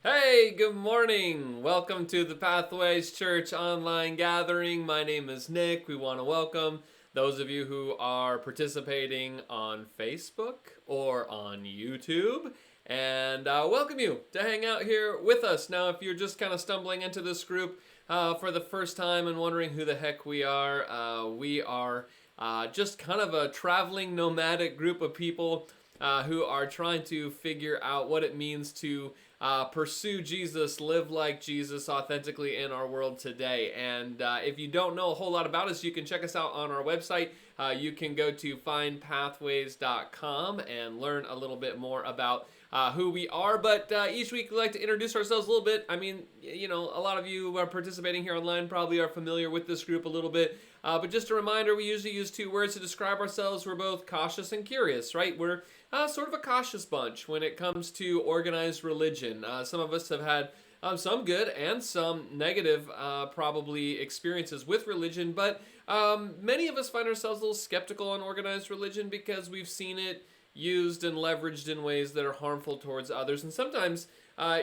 Hey, good morning. Welcome to the Pathways Church online gathering. My name is Nick. We want to welcome those of you who are participating on Facebook or on YouTube and welcome you to hang out here with us. Now, if you're just kind of stumbling into this group for the first time and wondering who the heck we are just kind of a traveling nomadic group of people who are trying to figure out what it means to pursue Jesus, live like Jesus authentically in our world today. And if you don't know a whole lot about us, you can check us out on our website. You can go to findpathways.com and learn a little bit more about who we are. But each week we like to introduce ourselves a little bit. I mean, you know, a lot of you who are participating here online probably are familiar with this group a little bit. But just a reminder, we usually use two words to describe ourselves. We're both cautious and curious, right? We're sort of a cautious bunch when it comes to organized religion. Some of us have had some good and some negative probably experiences with religion, but many of us find ourselves a little skeptical on organized religion because we've seen it used and leveraged in ways that are harmful towards others, and sometimes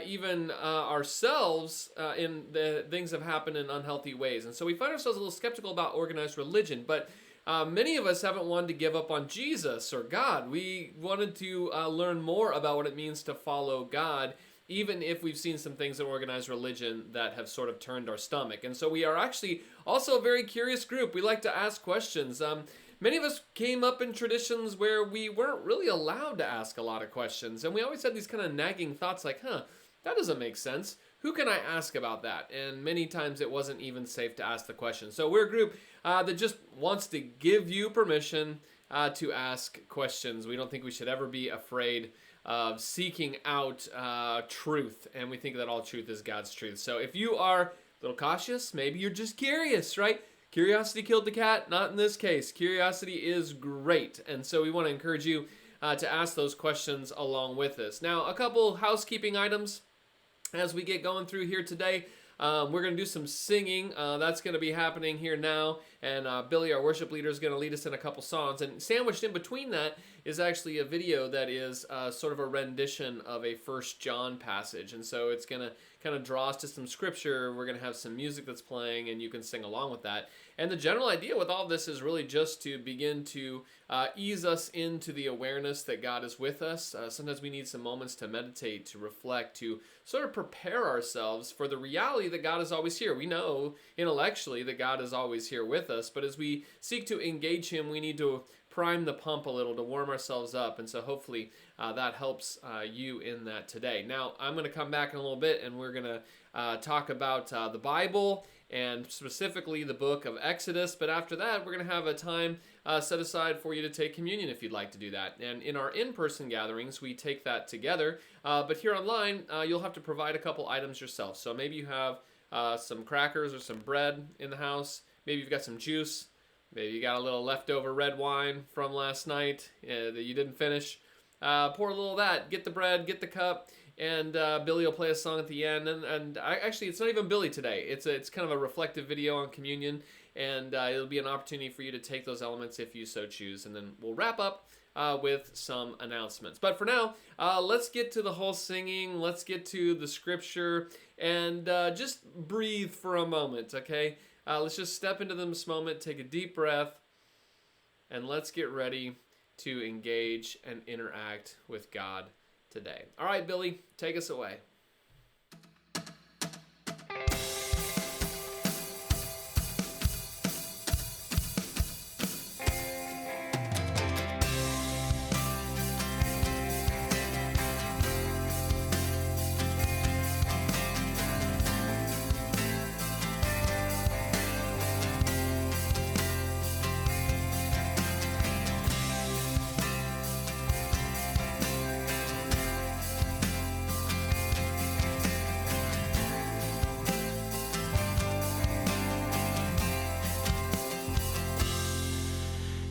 even ourselves in the things have happened in unhealthy ways. And so we find ourselves a little skeptical about organized religion, but many of us haven't wanted to give up on Jesus or God. We wanted to learn more about what it means to follow God, even if we've seen some things in organized religion that have sort of turned our stomach. And so we are actually also a very curious group. We like to ask questions. Many of us came up in traditions where we weren't really allowed to ask a lot of questions. And we always had these kind of nagging thoughts like, that doesn't make sense. Who can I ask about that? And many times it wasn't even safe to ask the question. So we're a group that just wants to give you permission to ask questions. We don't think we should ever be afraid of seeking out truth. And we think that all truth is God's truth. So if you are a little cautious, maybe you're just curious, right? Curiosity killed the cat. Not in this case. Curiosity is great. And so we want to encourage you to ask those questions along with us. Now, a couple housekeeping items as we get going through here today. We're going to do some singing. That's going to be happening here now. And Billy, our worship leader, is going to lead us in a couple songs. And sandwiched in between that is actually a video that is sort of a rendition of a 1 John passage. And so it's going to kind of draw us to some scripture. We're going to have some music that's playing, and you can sing along with that. And the general idea with all of this is really just to begin to ease us into the awareness that God is with us. Sometimes we need some moments to meditate, to reflect, to sort of prepare ourselves for the reality that God is always here. We know intellectually that God is always here with us, but as we seek to engage Him, we need to prime the pump a little to warm ourselves up. And so hopefully that helps you in that today. Now, I'm going to come back in a little bit, and we're going to talk about the Bible and specifically the book of Exodus. But after that, we're going to have a time set aside for you to take communion if you'd like to do that. And in our in-person gatherings, we take that together. But here online, you'll have to provide a couple items yourself. So maybe you have some crackers or some bread in the house. Maybe you've got some juice. Maybe you got a little leftover red wine from last night that you didn't finish. Pour a little of that. Get the bread, get the cup. And Billy will play a song at the end. And actually, it's not even Billy today. It's kind of a reflective video on communion. And it'll be an opportunity for you to take those elements if you so choose. And then we'll wrap up with some announcements. But for now, let's get to the whole singing. Let's get to the scripture. And just breathe for a moment, okay? Let's just step into this moment, take a deep breath. And let's get ready to engage and interact with God today. All right, Billy, take us away.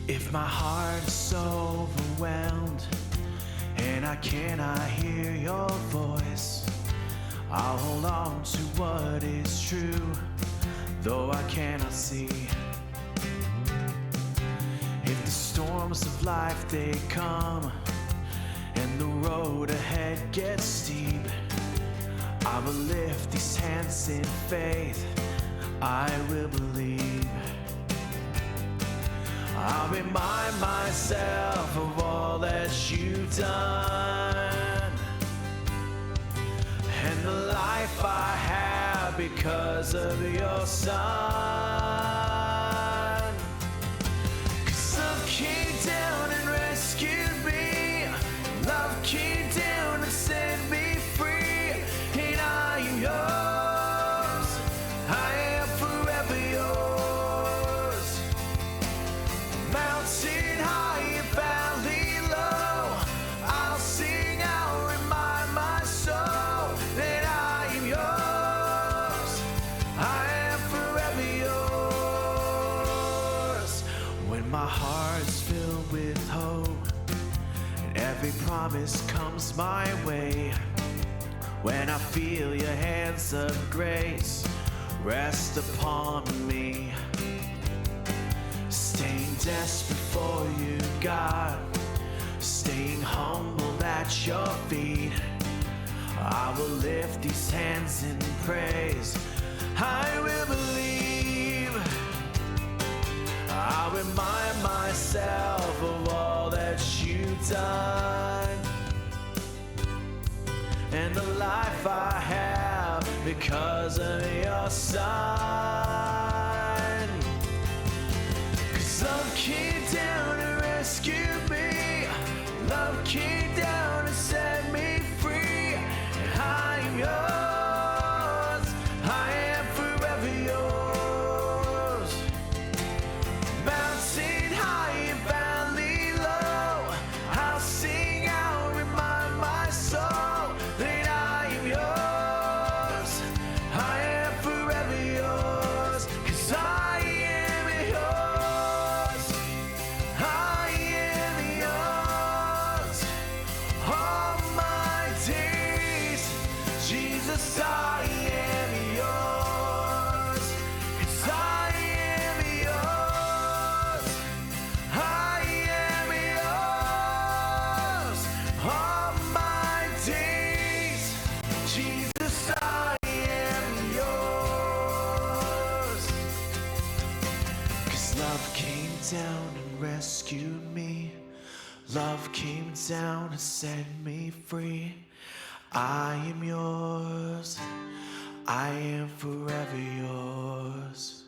If my heart is so overwhelmed and I cannot hear your voice, I'll hold on to what is true, though I cannot see. If the storms of life they come and the road ahead gets steep, I will lift these hands in faith. I will believe. I'll remind myself of all that you've done, and the life I have because of your Son. 'Cause love came down and rescued me. Love came down and set me free. And I am yours. I am forever yours. Mountain high and valley low, I'll sing, I'll remind my soul that I am yours. I am forever yours. When my heart's filled with hope and every promise comes my way, when I feel your hands of grace rest upon me, staying desperate for you, God, staying humble at your feet, I will lift these hands in praise. I will believe. I'll remind myself of all that you've done, and the life I have because of your Son. 'Cause love came down and rescued me. Love came down and set me free. And I am yours. I am forever yours. Mountain high and valley low, I'll sing, I'll remind my soul that I am yours. I am forever yours. 'Cause I am yours. I am yours. All my days, Jesus, I am yours. 'Cause I am yours. I am yours. All my days, Jesus, I am yours. 'Cause love came down and rescued me. Love came down and set me free. I am yours. I am forever yours.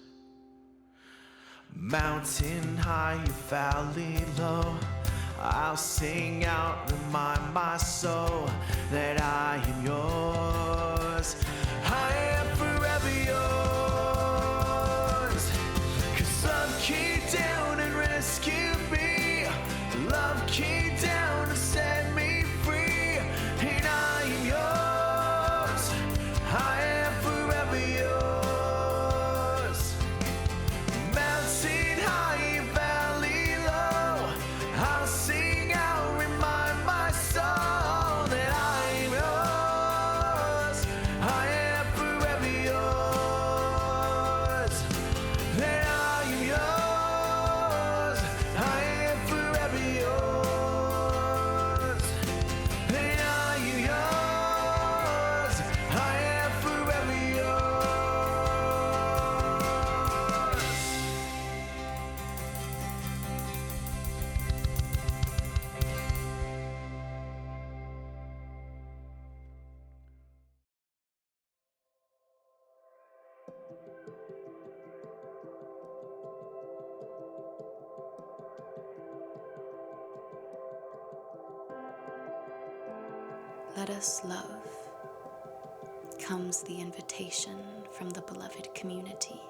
Mountain high, valley low, I'll sing out, remind my soul that I am yours. I am forever yours. 'Cause love came down and rescued me. Love came down and set me free. And I am yours. I am forever yours. Mountain high and valley low, I'll sing, I'll remind my soul that I am yours. I am forever yours. That I am yours. I am forever yours. That I am yours. I am forever yours. Let us love, comes the invitation from the beloved community.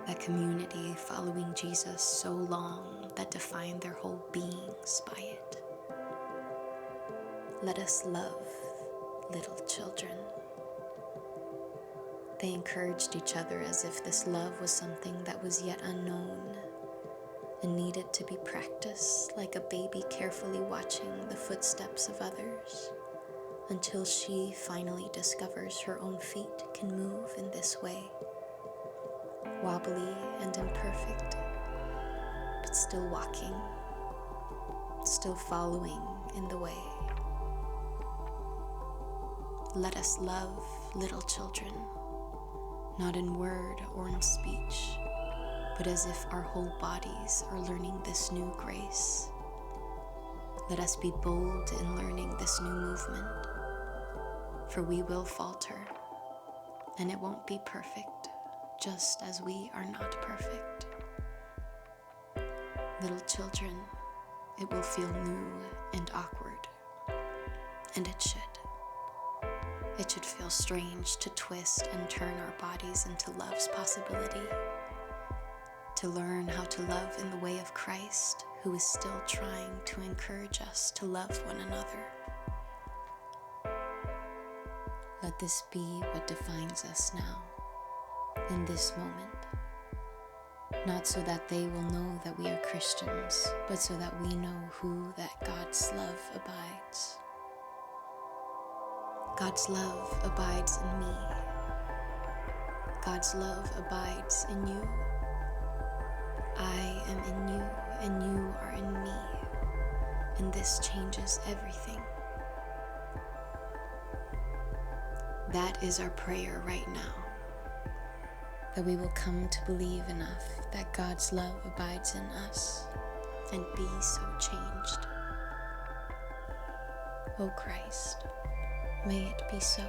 A community following Jesus so long that defined their whole beings by it. Let us love little children. They encouraged each other as if this love was something that was yet unknown and needed to be practiced, like a baby carefully watching the footsteps of others until she finally discovers her own feet can move in this way, wobbly and imperfect, but still walking, still following in the way. let us love little children, not in word or in speech, but as if our whole bodies are learning this new grace. Let us be bold in learning this new movement, for we will falter, and it won't be perfect, just as we are not perfect. Little children, it will feel new and awkward, and it should. It should feel strange to twist and turn our bodies into love's possibility, to learn how to love in the way of Christ, who is still trying to encourage us to love one another. Let this be what defines us now, in this moment. Not so that they will know that we are Christians, but so that we know who that God's love abides. God's love abides in me. God's love abides in you. I am in you, and you are in me, and this changes everything. That is our prayer right now, that we will come to believe enough that God's love abides in us and be so changed. O Christ, may it be so.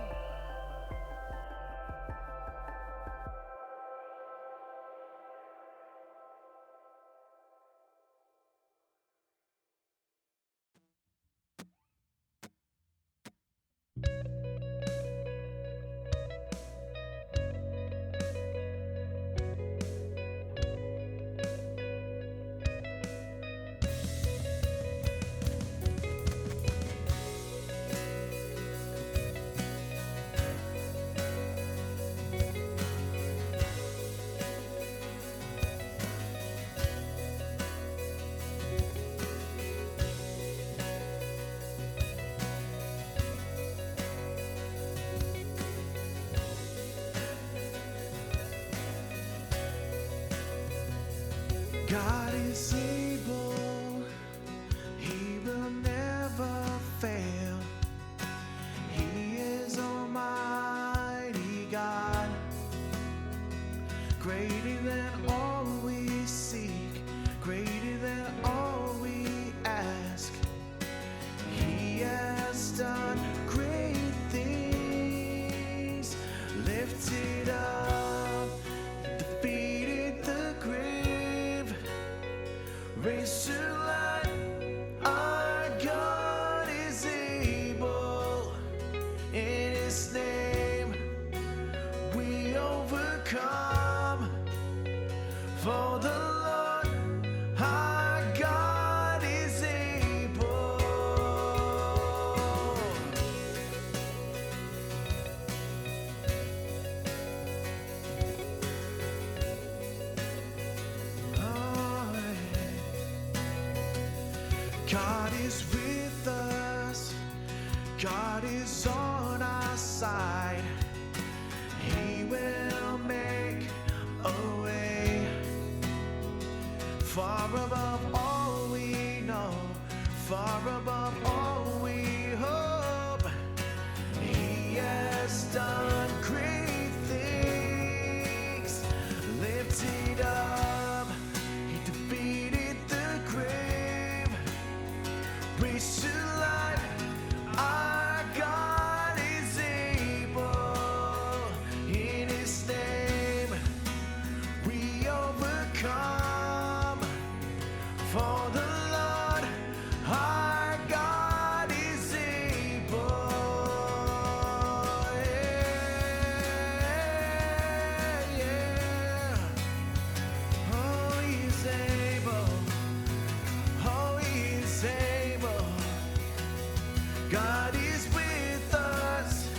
God is able, He will never fail. He is Almighty God, greater than all we seek, greater than all we ask. He has done great things, lifted up, defeated the grave, raised to life. Our God is able. In His name we overcome. For the Lord our God is able. God is with us. God is on our side. He will make a way far above all we know, far above all we hope. He has done great things, lifted up. He defeated the grave, raised to life. Our God is able. In His name we overcome. For the Lord our God is able. Yeah, yeah. Oh, He is able. Oh, He is able. God is with us.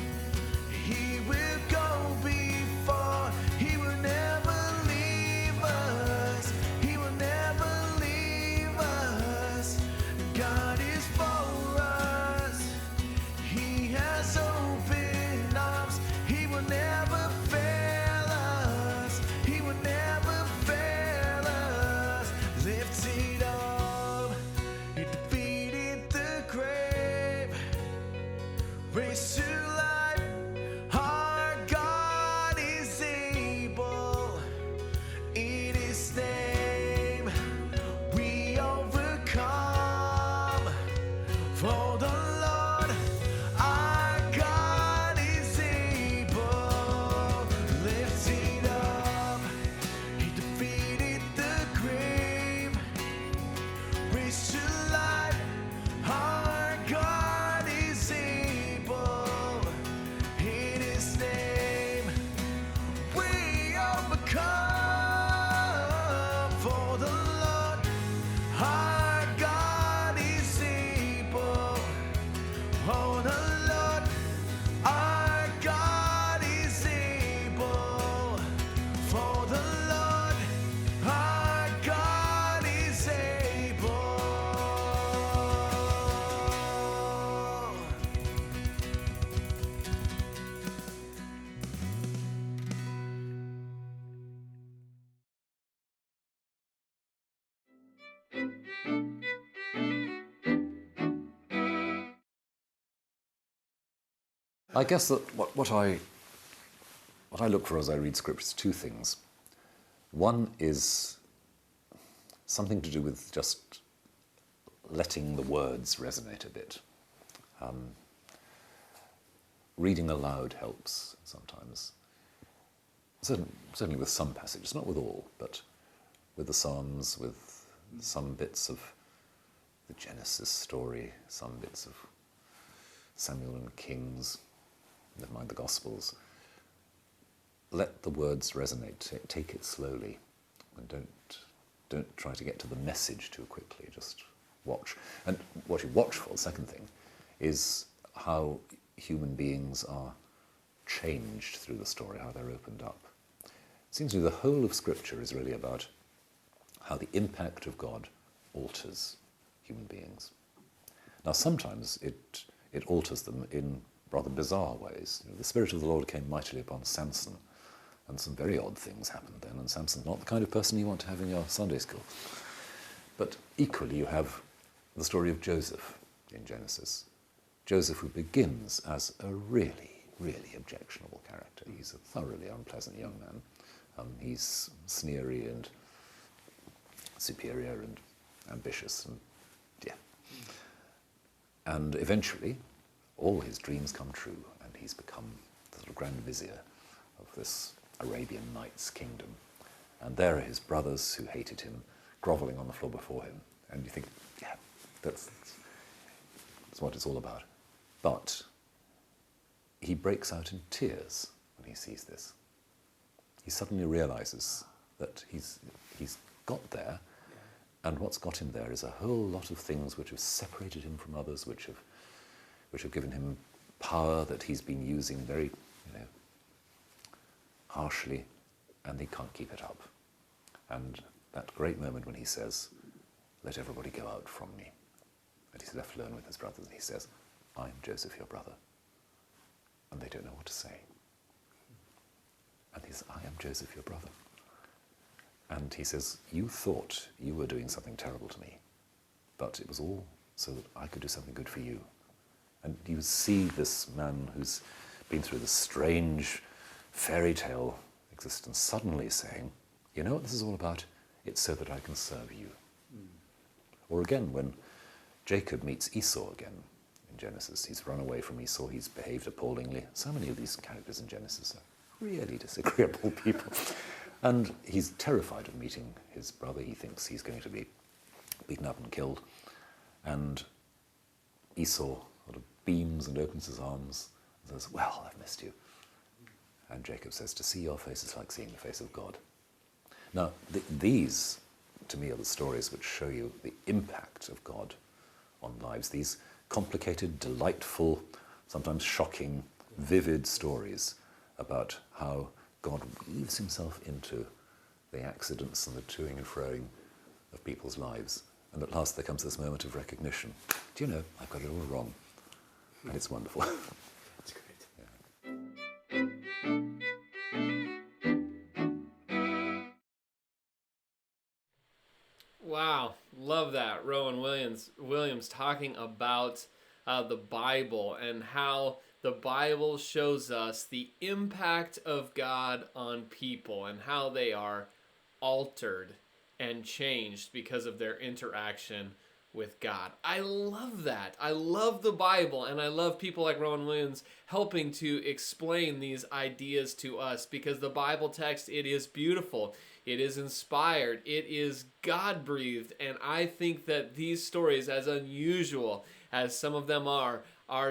He will go before. He will never leave us. He will never leave us. God is for us. He has open arms. He will never fail us. He will never fail us. Lifted up, He defeated the grave, raised to life. For the Lord our God is able, lifted up, he defeated the grave, raised to life, our God is able, in his name we overcome. For the Lord our God is able. Oh, the Lord our God is able. For the Lord our God is able. I guess that what I look for as I read scripture is two things. One is something to do with just letting the words resonate a bit. Reading aloud helps sometimes. Certainly with some passages, not with all, but with the Psalms, with some bits of the Genesis story, some bits of Samuel and Kings, never mind the Gospels. Let the words resonate. Take it slowly, and don't try to get to the message too quickly. Just watch. And what you watch for, the second thing, is how human beings are changed through the story, how they're opened up. It seems to me the whole of Scripture is really about how the impact of God alters human beings. Now, sometimes it alters them in rather bizarre ways. The Spirit of the Lord came mightily upon Samson, and some very odd things happened then, and Samson's not the kind of person you want to have in your Sunday school. But equally, you have the story of Joseph in Genesis. Joseph, who begins as a really, really objectionable character. He's a thoroughly unpleasant young man. He's sneery and superior and ambitious, and yeah. And eventually, all his dreams come true, and he's become the sort of Grand Vizier of this Arabian Nights kingdom. And there are his brothers who hated him, grovelling on the floor before him. And you think, yeah, that's what it's all about. But he breaks out in tears when he sees this. He suddenly realizes that he's got there, and what's got him there is a whole lot of things which have separated him from others, which have given him power that he's been using very, harshly, and he can't keep it up. And that great moment when he says, "Let everybody go out from me," and he's left alone with his brothers, and he says, "I'm Joseph, your brother," and they don't know what to say. And he says, "I am Joseph, your brother." And he says, "You thought you were doing something terrible to me, but it was all so that I could do something good for you." And you see this man who's been through this strange fairy tale existence suddenly saying, "You know what this is all about? It's so that I can serve you." Or again, when Jacob meets Esau again in Genesis, he's run away from Esau, he's behaved appallingly. So many of these characters in Genesis are really disagreeable people. And he's terrified of meeting his brother. He thinks he's going to be beaten up and killed. And Esau sort of beams and opens his arms and says, "Well, I've missed you." And Jacob says, "To see your face is like seeing the face of God." Now, these, to me, are the stories which show you the impact of God on lives. These complicated, delightful, sometimes shocking, vivid stories about how God weaves himself into the accidents and the toing and froing of people's lives. And at last there comes this moment of recognition. Do you know, I've got it all wrong. And it's wonderful. That's great. Wow, love that. Rowan Williams talking about the Bible and how the Bible shows us the impact of God on people and how they are altered and changed because of their interaction with God. I love that. I love the Bible, and I love people like Rowan Williams helping to explain these ideas to us, because the Bible text, it is beautiful. It is inspired. It is God-breathed, and I think that these stories, as unusual as some of them are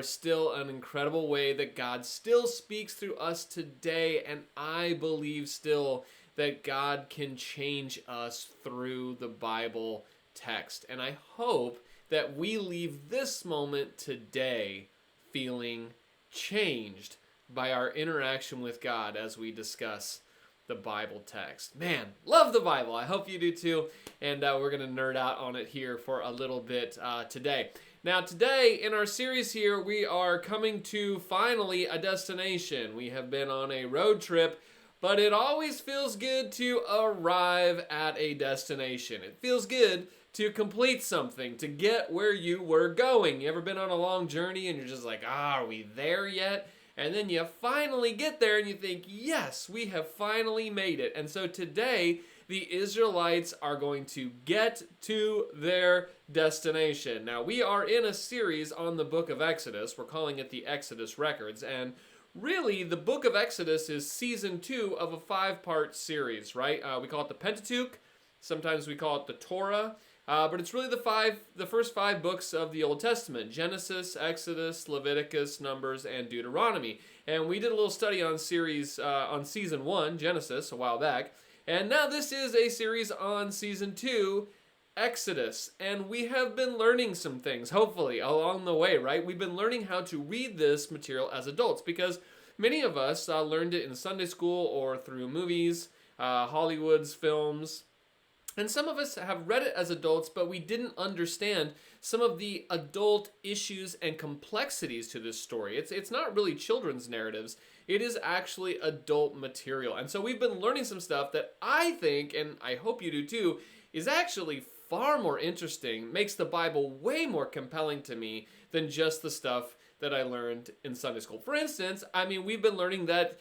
still an incredible way that God still speaks through us today, and I believe still that God can change us through the Bible text. And I hope that we leave this moment today feeling changed by our interaction with God as we discuss the Bible text. Man, love the Bible. I hope you do too. And we're going to nerd out on it here for a little bit today. Now, today in our series here, we are coming to finally a destination. We have been on a road trip, but it always feels good to arrive at a destination. It feels good to complete something, to get where you were going. You ever been on a long journey and you're just like, are we there yet? And then you finally get there and you think, yes, we have finally made it. And so today, the Israelites are going to get to their destination. Now, we are in a series on the book of Exodus. We're calling it the Exodus Records. And really, the book of Exodus is season 2 of a 5-part series, right? We call it the Pentateuch. Sometimes we call it the Torah. But it's really the first 5 books of the Old Testament: Genesis, Exodus, Leviticus, Numbers, and Deuteronomy. And we did a little study on season 1, Genesis, a while back. And now this is a series on season 2, Exodus. And we have been learning some things, hopefully, along the way, right? We've been learning how to read this material as adults, because many of us learned it in Sunday school or through movies, Hollywood's films. And some of us have read it as adults, but we didn't understand some of the adult issues and complexities to this story. It's not really children's narratives. It is actually adult material. And so we've been learning some stuff that I think, and I hope you do too, is actually far more interesting, makes the Bible way more compelling to me than just the stuff that I learned in Sunday school. For instance, I mean, we've been learning that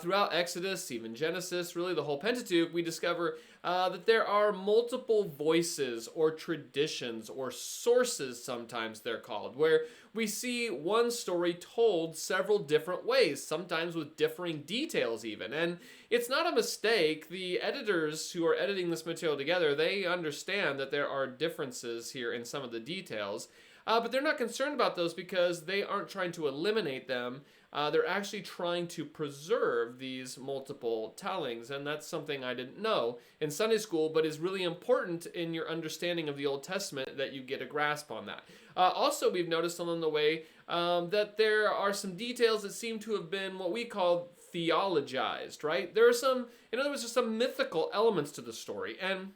throughout Exodus, even Genesis, really the whole Pentateuch, we discover that there are multiple voices or traditions or sources, sometimes they're called, where we see one story told several different ways, sometimes with differing details even. And it's not a mistake. The editors who are editing this material together, they understand that there are differences here in some of the details. But they're not concerned about those because they aren't trying to eliminate them. They're actually trying to preserve these multiple tellings, and that's something I didn't know in Sunday school, but is really important in your understanding of the Old Testament, that you get a grasp on that. Also, we've noticed along the way that there are some details that seem to have been what we call theologized, right? There are some, in other words, there's some mythical elements to the story, and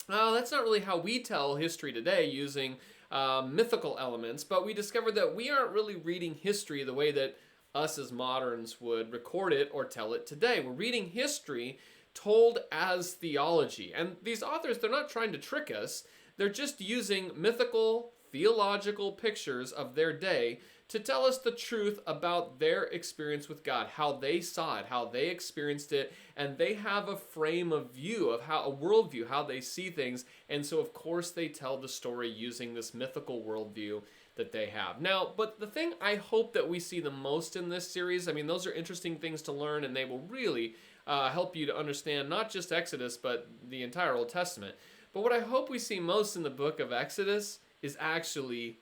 that's not really how we tell history today, using mythical elements, but we discovered that we aren't really reading history the way that us as moderns would record it or tell it today. We're reading history told as theology. And these authors, they're not trying to trick us. They're just using mythical, theological pictures of their day to tell us the truth about their experience with God, how they saw it, how they experienced it, and they have a frame of view of a worldview, how they see things, and so of course they tell the story using this mythical worldview that they have. Now, but the thing I hope that we see the most in this series, I mean, those are interesting things to learn, and they will really help you to understand not just Exodus, but the entire Old Testament. But what I hope we see most in the book of Exodus is actually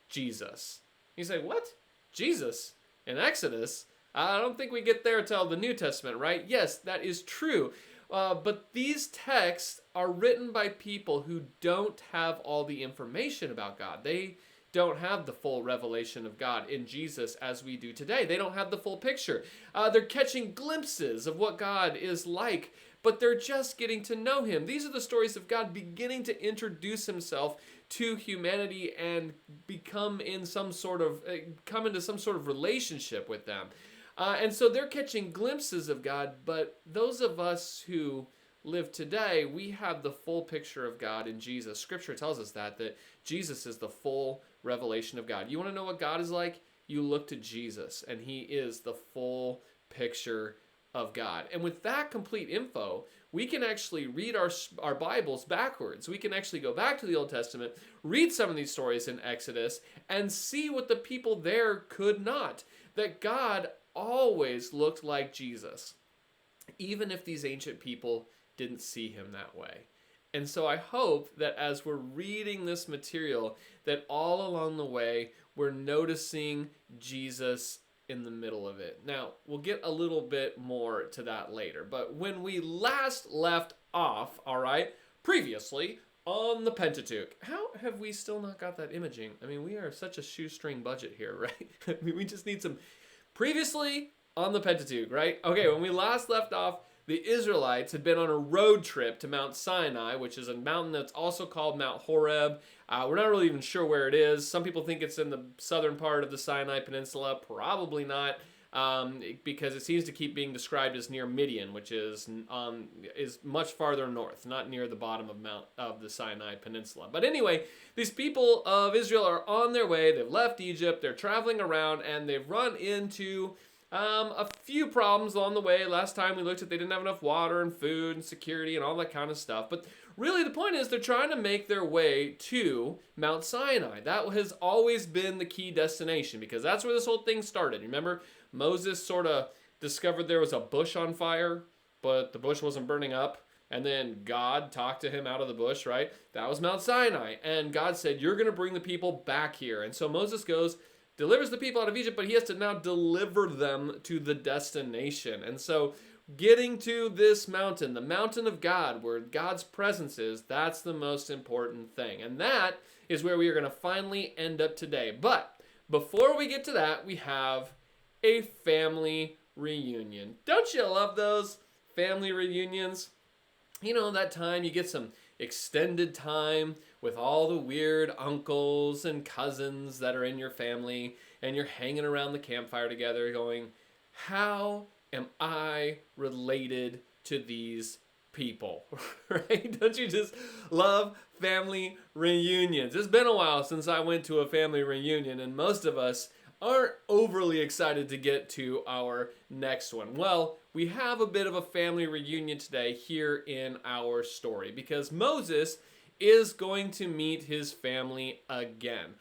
Jesus. You say, what? Jesus in Exodus? I don't think we get there until the New Testament, right? Yes, that is true. But these texts are written by people who don't have all the information about God. They don't have the full revelation of God in Jesus as we do today. They don't have the full picture. They're catching glimpses of what God is like, but they're just getting to know him. These are the stories of God beginning to introduce himself to humanity and come into some sort of relationship with them. And so they're catching glimpses of God, but those of us who live today, we have the full picture of God in Jesus. Scripture tells us that Jesus is the full revelation of God. You want to know what God is like? You look to Jesus, and he is the full picture of God. And with that complete info, we can actually read our Bibles backwards. We can actually go back to the Old Testament, read some of these stories in Exodus, and see what the people there could not. That God always looked like Jesus, even if these ancient people didn't see him that way. And so I hope that as we're reading this material, that all along the way, we're noticing Jesus in the middle of it. Now, we'll get a little bit more to that later. But when we last left off, all right, previously on the Pentateuch, how have we still not got that imaging? I mean, we are such a shoestring budget here, right? I mean, we just need some previously on the Pentateuch, right? Okay, when we last left off, the Israelites had been on a road trip to Mount Sinai, which is a mountain that's also called Mount Horeb. We're not really even sure where it is. Some people think it's in the southern part of the Sinai Peninsula. Probably not, because it seems to keep being described as near Midian, which is much farther north, not near the bottom of the Sinai Peninsula. But anyway, these people of Israel are on their way. They've left Egypt. They're traveling around, and they've run into a few problems along the way. Last time we looked at, they didn't have enough water and food and security and all that kind of stuff. But really the point is they're trying to make their way to Mount Sinai. That has always been the key destination because that's where this whole thing started. Remember, Moses sort of discovered there was a bush on fire, but the bush wasn't burning up. And then God talked to him out of the bush, right? That was Mount Sinai. And God said, you're going to bring the people back here. And so Moses goes, delivers the people out of Egypt, but he has to now deliver them to the destination. And so getting to this mountain, the mountain of God, where God's presence is, that's the most important thing. And that is where we are going to finally end up today. But before we get to that, we have a family reunion. Don't you love those family reunions? You know, that time you get some extended time with all the weird uncles and cousins that are in your family, and you're hanging around the campfire together going, how am I related to these people? Right? Don't you just love family reunions? It's been a while since I went to a family reunion, and most of us aren't overly excited to get to our next one. Well, we have a bit of a family reunion today here in our story because Moses is going to meet his family again.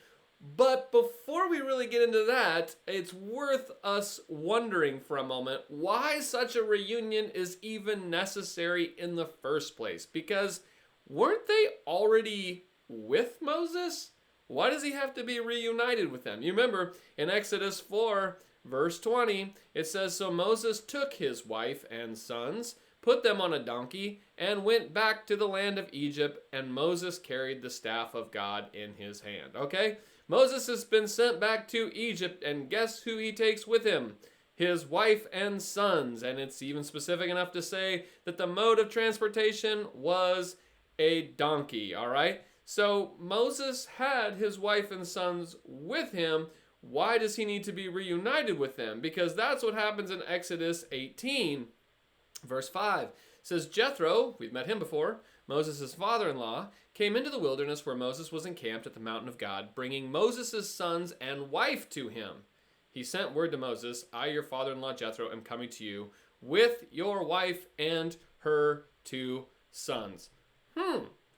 But before we really get into that, it's worth us wondering for a moment why such a reunion is even necessary in the first place. Because weren't they already with Moses? Why does he have to be reunited with them? You remember in Exodus 4, verse 20, it says, so Moses took his wife and sons, put them on a donkey, and went back to the land of Egypt, and Moses carried the staff of God in his hand. Okay? Moses has been sent back to Egypt, and guess who he takes with him? His wife and sons. And it's even specific enough to say that the mode of transportation was a donkey, all right? So Moses had his wife and sons with him. Why does he need to be reunited with them? Because that's what happens in Exodus 18, verse 5. It says, Jethro, we've met him before, Moses' father-in-law, came into the wilderness where Moses was encamped at the mountain of God, bringing Moses' sons and wife to him. He sent word to Moses, I, your father-in-law Jethro, am coming to you with your wife and her 2 sons.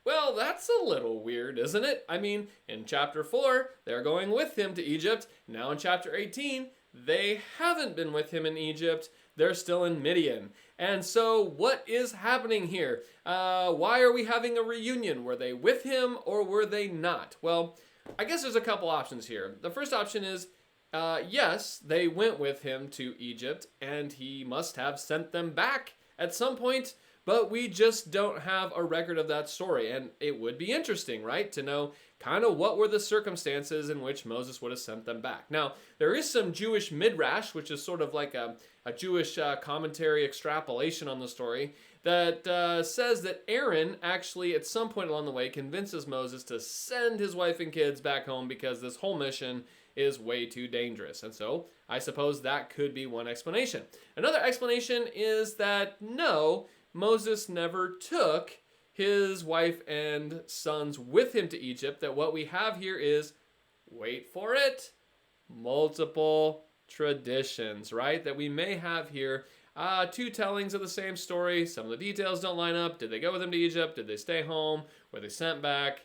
Well, that's a little weird, isn't it? I mean, in chapter 4, they're going with him to Egypt. Now in chapter 18, they haven't been with him in Egypt. They're still in Midian. And so what is happening here? Why are we having a reunion? Were they with him or were they not? Well, I guess there's a couple options here. The first option is, yes, they went with him to Egypt and he must have sent them back at some point. But we just don't have a record of that story. And it would be interesting, right, to know kind of what were the circumstances in which Moses would have sent them back. Now, there is some Jewish midrash, which is sort of like a Jewish commentary extrapolation on the story, that says that Aaron actually at some point along the way convinces Moses to send his wife and kids back home because this whole mission is way too dangerous. And so I suppose that could be one explanation. Another explanation is that no, Moses never took his wife and sons with him to Egypt, that what we have here is, wait for it, multiple traditions, right? That we may have here two tellings of the same story. Some of the details don't line up. Did they go with him to Egypt? Did they stay home? Were they sent back?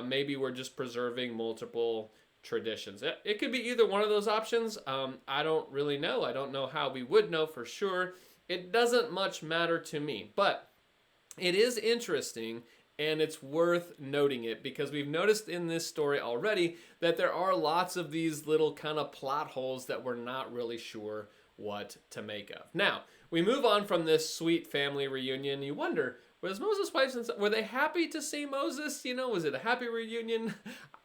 Maybe we're just preserving multiple traditions. It could be either one of those options. I don't really know. I don't know how we would know for sure. It doesn't much matter to me, but it is interesting and it's worth noting it because we've noticed in this story already that there are lots of these little kind of plot holes that we're not really sure what to make of. Now, we move on from this sweet family reunion. You wonder, was Moses' wife and son, were they happy to see Moses? You know, was it a happy reunion?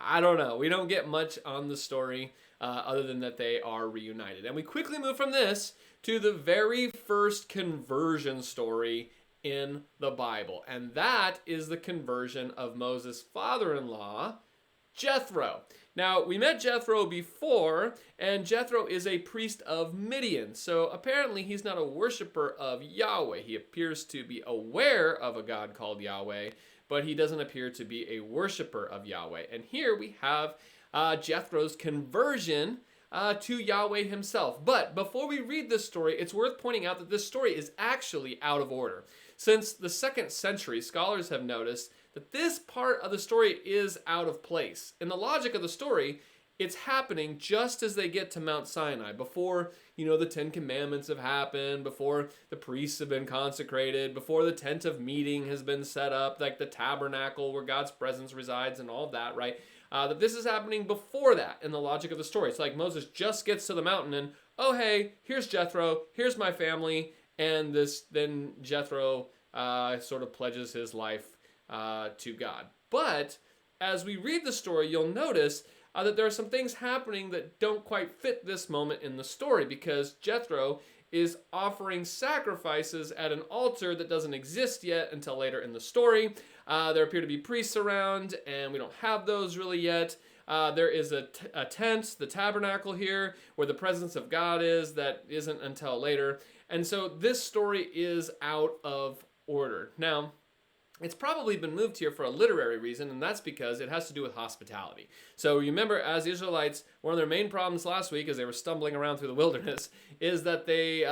I don't know. We don't get much on the story other than that they are reunited. And we quickly move from this to the very first conversion story in the Bible. And that is the conversion of Moses' father-in-law, Jethro. Now, we met Jethro before, and Jethro is a priest of Midian. So apparently he's not a worshiper of Yahweh. He appears to be aware of a God called Yahweh, but he doesn't appear to be a worshiper of Yahweh. And here we have Jethro's conversion to Yahweh himself. But before we read this story, it's worth pointing out that this story is actually out of order. Since the 2nd century, scholars have noticed that this part of the story is out of place. In the logic of the story, it's happening just as they get to Mount Sinai, before, the 10 Commandments have happened, before the priests have been consecrated, before the tent of meeting has been set up, like the tabernacle where God's presence resides and all of that, right? That this is happening before that in the logic of the story. It's like Moses just gets to the mountain and, oh, hey, here's Jethro, here's my family, and then Jethro sort of pledges his life to God. But as we read the story, you'll notice that there are some things happening that don't quite fit this moment in the story, because Jethro is offering sacrifices at an altar that doesn't exist yet until later in the story. There appear to be priests around, and we don't have those really yet. There is a tent, the tabernacle here, where the presence of God is, that isn't until later. And so this story is out of order. Now, it's probably been moved here for a literary reason, and that's because it has to do with hospitality. So remember, as Israelites, one of their main problems last week as they were stumbling around through the wilderness is that they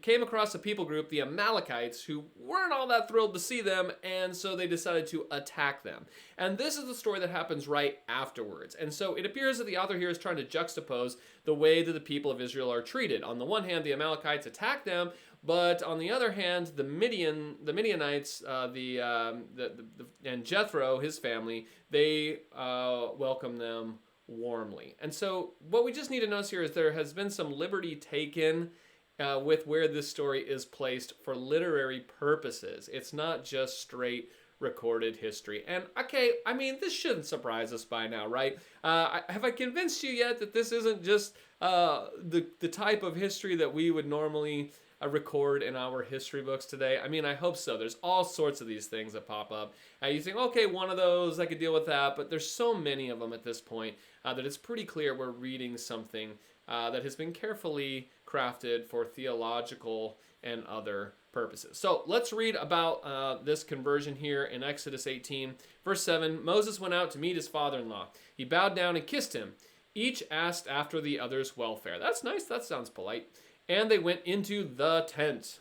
came across a people group, the Amalekites, who weren't all that thrilled to see them, and so they decided to attack them. And this is the story that happens right afterwards. And so it appears that the author here is trying to juxtapose the way that the people of Israel are treated. On the one hand, the Amalekites attack them, but on the other hand, the Midianites, and Jethro, his family, they welcome them warmly. And so what we just need to notice here is there has been some liberty taken with where this story is placed for literary purposes. It's not just straight recorded history. And okay, I mean, this shouldn't surprise us by now, right? Have I convinced you yet that this isn't just the type of history that we would normally record in our history books today? I mean, I hope so. There's all sorts of these things that pop up. You think, okay, one of those, I could deal with that, but there's so many of them at this point that it's pretty clear we're reading something that has been carefully crafted for theological and other purposes. So let's read about this conversion here in Exodus 18. Verse 7, Moses went out to meet his father-in-law. He bowed down and kissed him. Each asked after the other's welfare. That's nice. That sounds polite. And they went into the tent.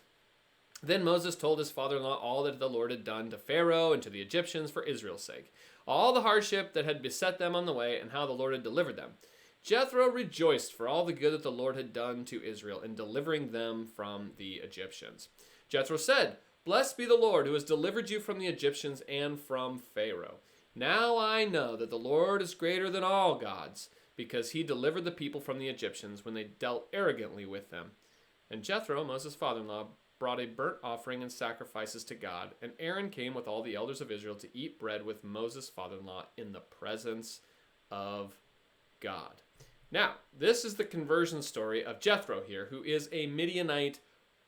Then Moses told his father-in-law all that the Lord had done to Pharaoh and to the Egyptians for Israel's sake, all the hardship that had beset them on the way, and how the Lord had delivered them. Jethro rejoiced for all the good that the Lord had done to Israel in delivering them from the Egyptians. Jethro said, "Blessed be the Lord who has delivered you from the Egyptians and from Pharaoh. Now I know that the Lord is greater than all gods, because he delivered the people from the Egyptians when they dealt arrogantly with them." And Jethro, Moses' father-in-law, brought a burnt offering and sacrifices to God, and Aaron came with all the elders of Israel to eat bread with Moses' father-in-law in the presence of God. Now, this is the conversion story of Jethro here, who is a Midianite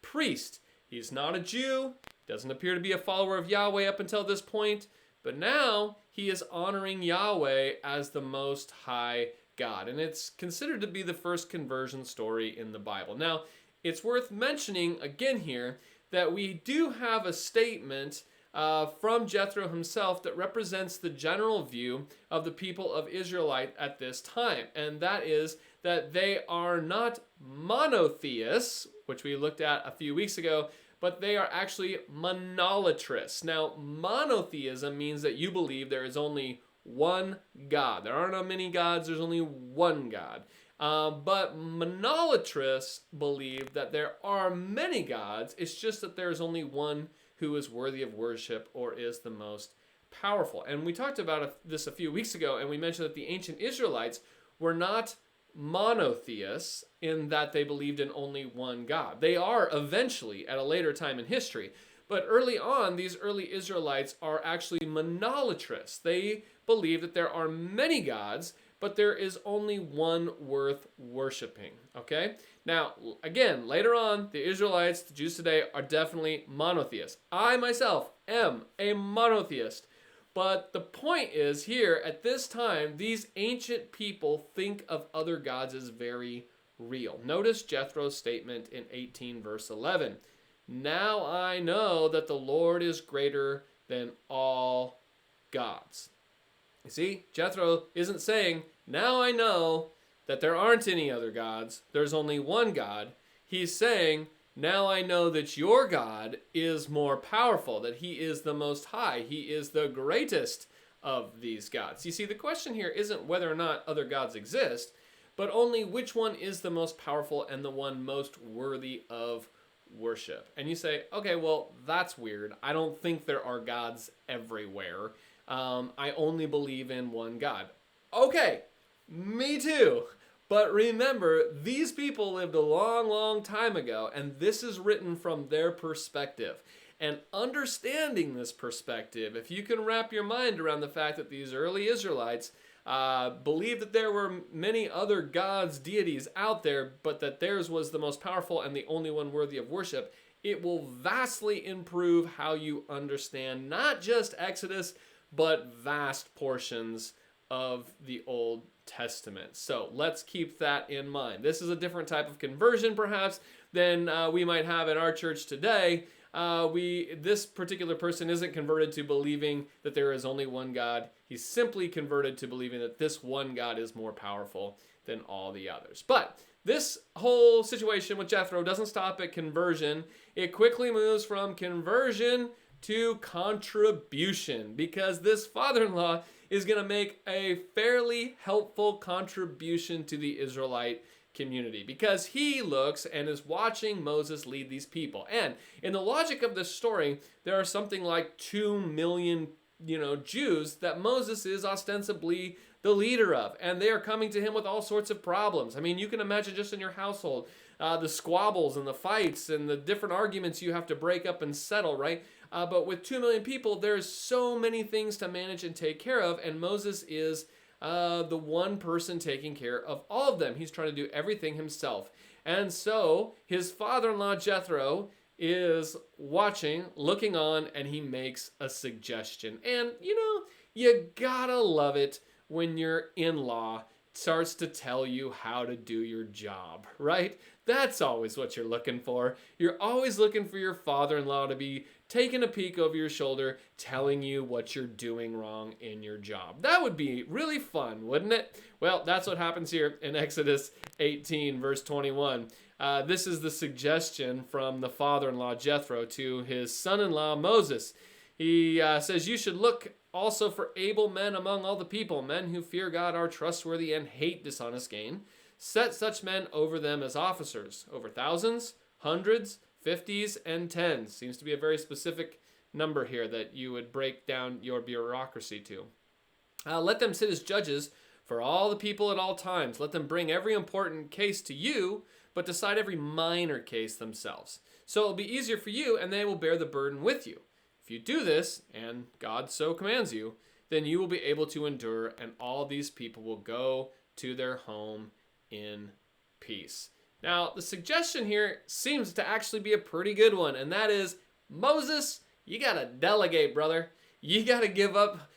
priest. He's not a Jew, doesn't appear to be a follower of Yahweh up until this point, but now he is honoring Yahweh as the Most High God. And it's considered to be the first conversion story in the Bible. Now, it's worth mentioning again here that we do have a statement from Jethro himself that represents the general view of the people of Israelite at this time. And that is that they are not monotheists, which we looked at a few weeks ago, but they are actually monolatrous. Now, monotheism means that you believe there is only one God. There are not many gods, there's only one God. But monolatrous believe that there are many gods, it's just that there is only one who is worthy of worship or is the most powerful. And we talked about this a few weeks ago, and we mentioned that the ancient Israelites were not monotheists in that they believed in only one God. They are eventually at a later time in history. But early on, these early Israelites are actually monolatrous. They believe that there are many gods, but there is only one worth worshiping. Okay? Now, again, later on, the Israelites, the Jews today, are definitely monotheists. I myself am a monotheist. But the point is here, at this time, these ancient people think of other gods as very real. Notice Jethro's statement in 18 verse 11. Now I know that the Lord is greater than all gods. You see, Jethro isn't saying, now I know that there aren't any other gods, there's only one God. He's saying, now I know that your God is more powerful, that he is the most high, he is the greatest of these gods. You see, the question here isn't whether or not other gods exist, but only which one is the most powerful and the one most worthy of worship. And you say, okay, well, that's weird. I don't think there are gods everywhere. I only believe in one God. Okay, me too. But remember, these people lived a long, long time ago, and this is written from their perspective. And understanding this perspective, if you can wrap your mind around the fact that these early Israelites believed that there were many other gods, deities out there, but that theirs was the most powerful and the only one worthy of worship, it will vastly improve how you understand not just Exodus, but vast portions of the Old Testament. So let's keep that in mind. This is a different type of conversion, perhaps, than we might have in our church today. This particular person isn't converted to believing that there is only one God. He's simply converted to believing that this one God is more powerful than all the others. But this whole situation with Jethro doesn't stop at conversion. It quickly moves from conversion to contribution, because this father-in-law is going to make a fairly helpful contribution to the Israelite community, because he looks and is watching Moses lead these people. And in the logic of this story, there are something like 2 million, Jews that Moses is ostensibly the leader of, and they are coming to him with all sorts of problems. I mean, you can imagine just in your household, the squabbles and the fights and the different arguments you have to break up and settle, right? But with 2 million people, there's so many things to manage and take care of, and Moses is the one person taking care of all of them. He's trying to do everything himself. And so his father-in-law Jethro is watching, looking on, and he makes a suggestion. And you gotta love it when your in-law starts to tell you how to do your job, right? That's always what you're looking for. You're always looking for your father-in-law to be taking a peek over your shoulder, telling you what you're doing wrong in your job. That would be really fun, wouldn't it? Well, that's what happens here in Exodus 18, verse 21. This is the suggestion from the father-in-law Jethro to his son-in-law Moses. He says, you should look also for able men among all the people, men who fear God, are trustworthy, and hate dishonest gain. Set such men over them as officers, over thousands, hundreds, 50s, and 10s. Seems to be a very specific number here that you would break down your bureaucracy to. Let them sit as judges for all the people at all times. Let them bring every important case to you, but decide every minor case themselves. So it'll be easier for you, and they will bear the burden with you. If you do this, and God so commands you, then you will be able to endure, and all these people will go to their home in peace. Now, the suggestion here seems to actually be a pretty good one, and that is, Moses, you gotta delegate, brother. You gotta give up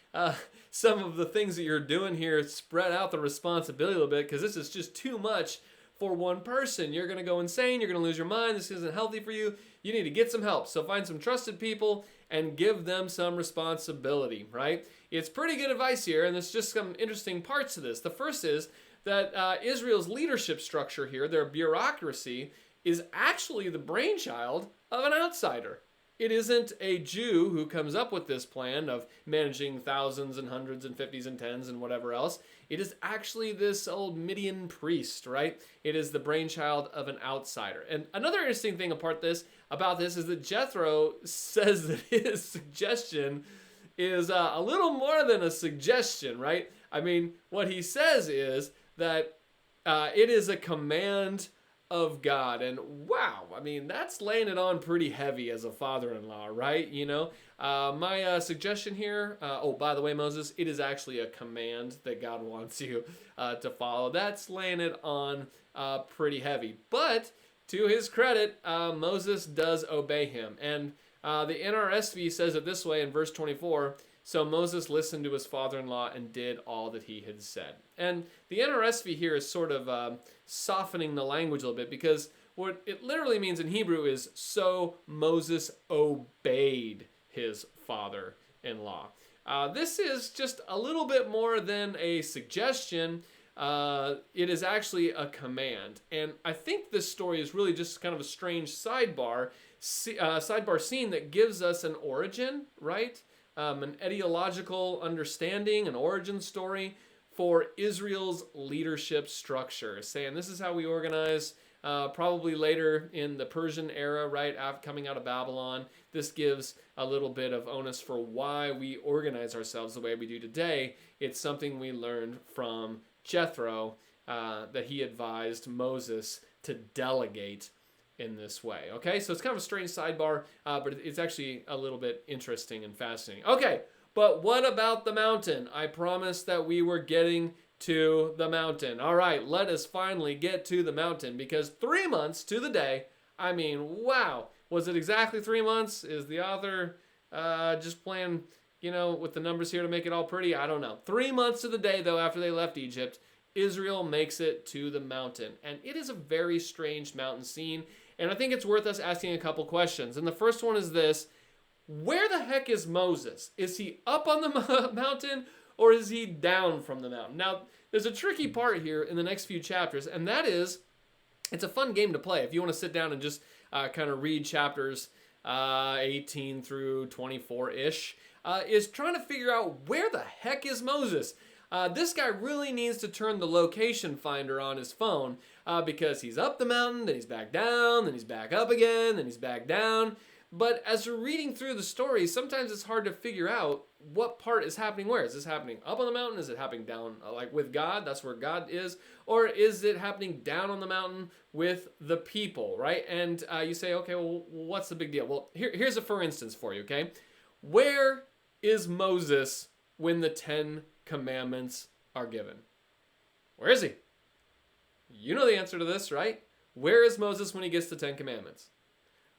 some of the things that you're doing here, spread out the responsibility a little bit, because this is just too much for one person. You're gonna go insane, you're gonna lose your mind, this isn't healthy for you. You need to get some help. So find some trusted people and give them some responsibility, right? It's pretty good advice here, and there's just some interesting parts to this. The first is that Israel's leadership structure here, their bureaucracy, is actually the brainchild of an outsider. It isn't a Jew who comes up with this plan of managing thousands and hundreds and fifties and tens and whatever else. It is actually this old Midian priest, right? It is the brainchild of an outsider. And another interesting thing about this is that Jethro says that his suggestion is a little more than a suggestion, right? I mean, what he says is that it is a command of God. And wow, I mean, that's laying it on pretty heavy as a father-in-law, right? You know, my suggestion here, oh, by the way, Moses, it is actually a command that God wants you to follow. That's laying it on pretty heavy. But to his credit, Moses does obey him. And the NRSV says it this way in verse 24, so Moses listened to his father-in-law and did all that he had said. And the NRSV here is sort of softening the language a little bit, because what it literally means in Hebrew is, so Moses obeyed his father-in-law. This is just a little bit more than a suggestion. It is actually a command. And I think this story is really just kind of a strange sidebar scene that gives us an origin, right? An etiological understanding, an origin story for Israel's leadership structure, saying this is how we organize, probably later in the Persian era, right, coming out of Babylon. This gives a little bit of onus for why we organize ourselves the way we do today. It's something we learned from Jethro, that he advised Moses to delegate in this way. Okay, so it's kind of a strange sidebar, but it's actually a little bit interesting and fascinating. Okay, but what about the mountain? I promised that we were getting to the mountain. All right, let us finally get to the mountain, because 3 months to the day, I mean, wow. Was it exactly 3 months? Is the author just playing, with the numbers here to make it all pretty? I don't know. 3 months to the day, though, after they left Egypt, Israel makes it to the mountain. And it is a very strange mountain scene. And I think it's worth us asking a couple questions. And the first one is this: where the heck is Moses? Is he up on the mountain, or is he down from the mountain? Now, there's a tricky part here in the next few chapters, and that is, it's a fun game to play. If you want to sit down and just kind of read chapters 18 through 24-ish, is trying to figure out where the heck is Moses. This guy really needs to turn the location finder on his phone, because he's up the mountain, then he's back down, then he's back up again, then he's back down. But as we're reading through the story, sometimes it's hard to figure out what part is happening where. Is this happening up on the mountain? Is it happening down, like with God? That's where God is. Or is it happening down on the mountain with the people, right? And you say, okay, well, what's the big deal? Well, here's a for instance for you, okay? Where is Moses when the 10 Commandments are given? Where is he? You know the answer to this, right? Where is Moses when he gets the 10 Commandments?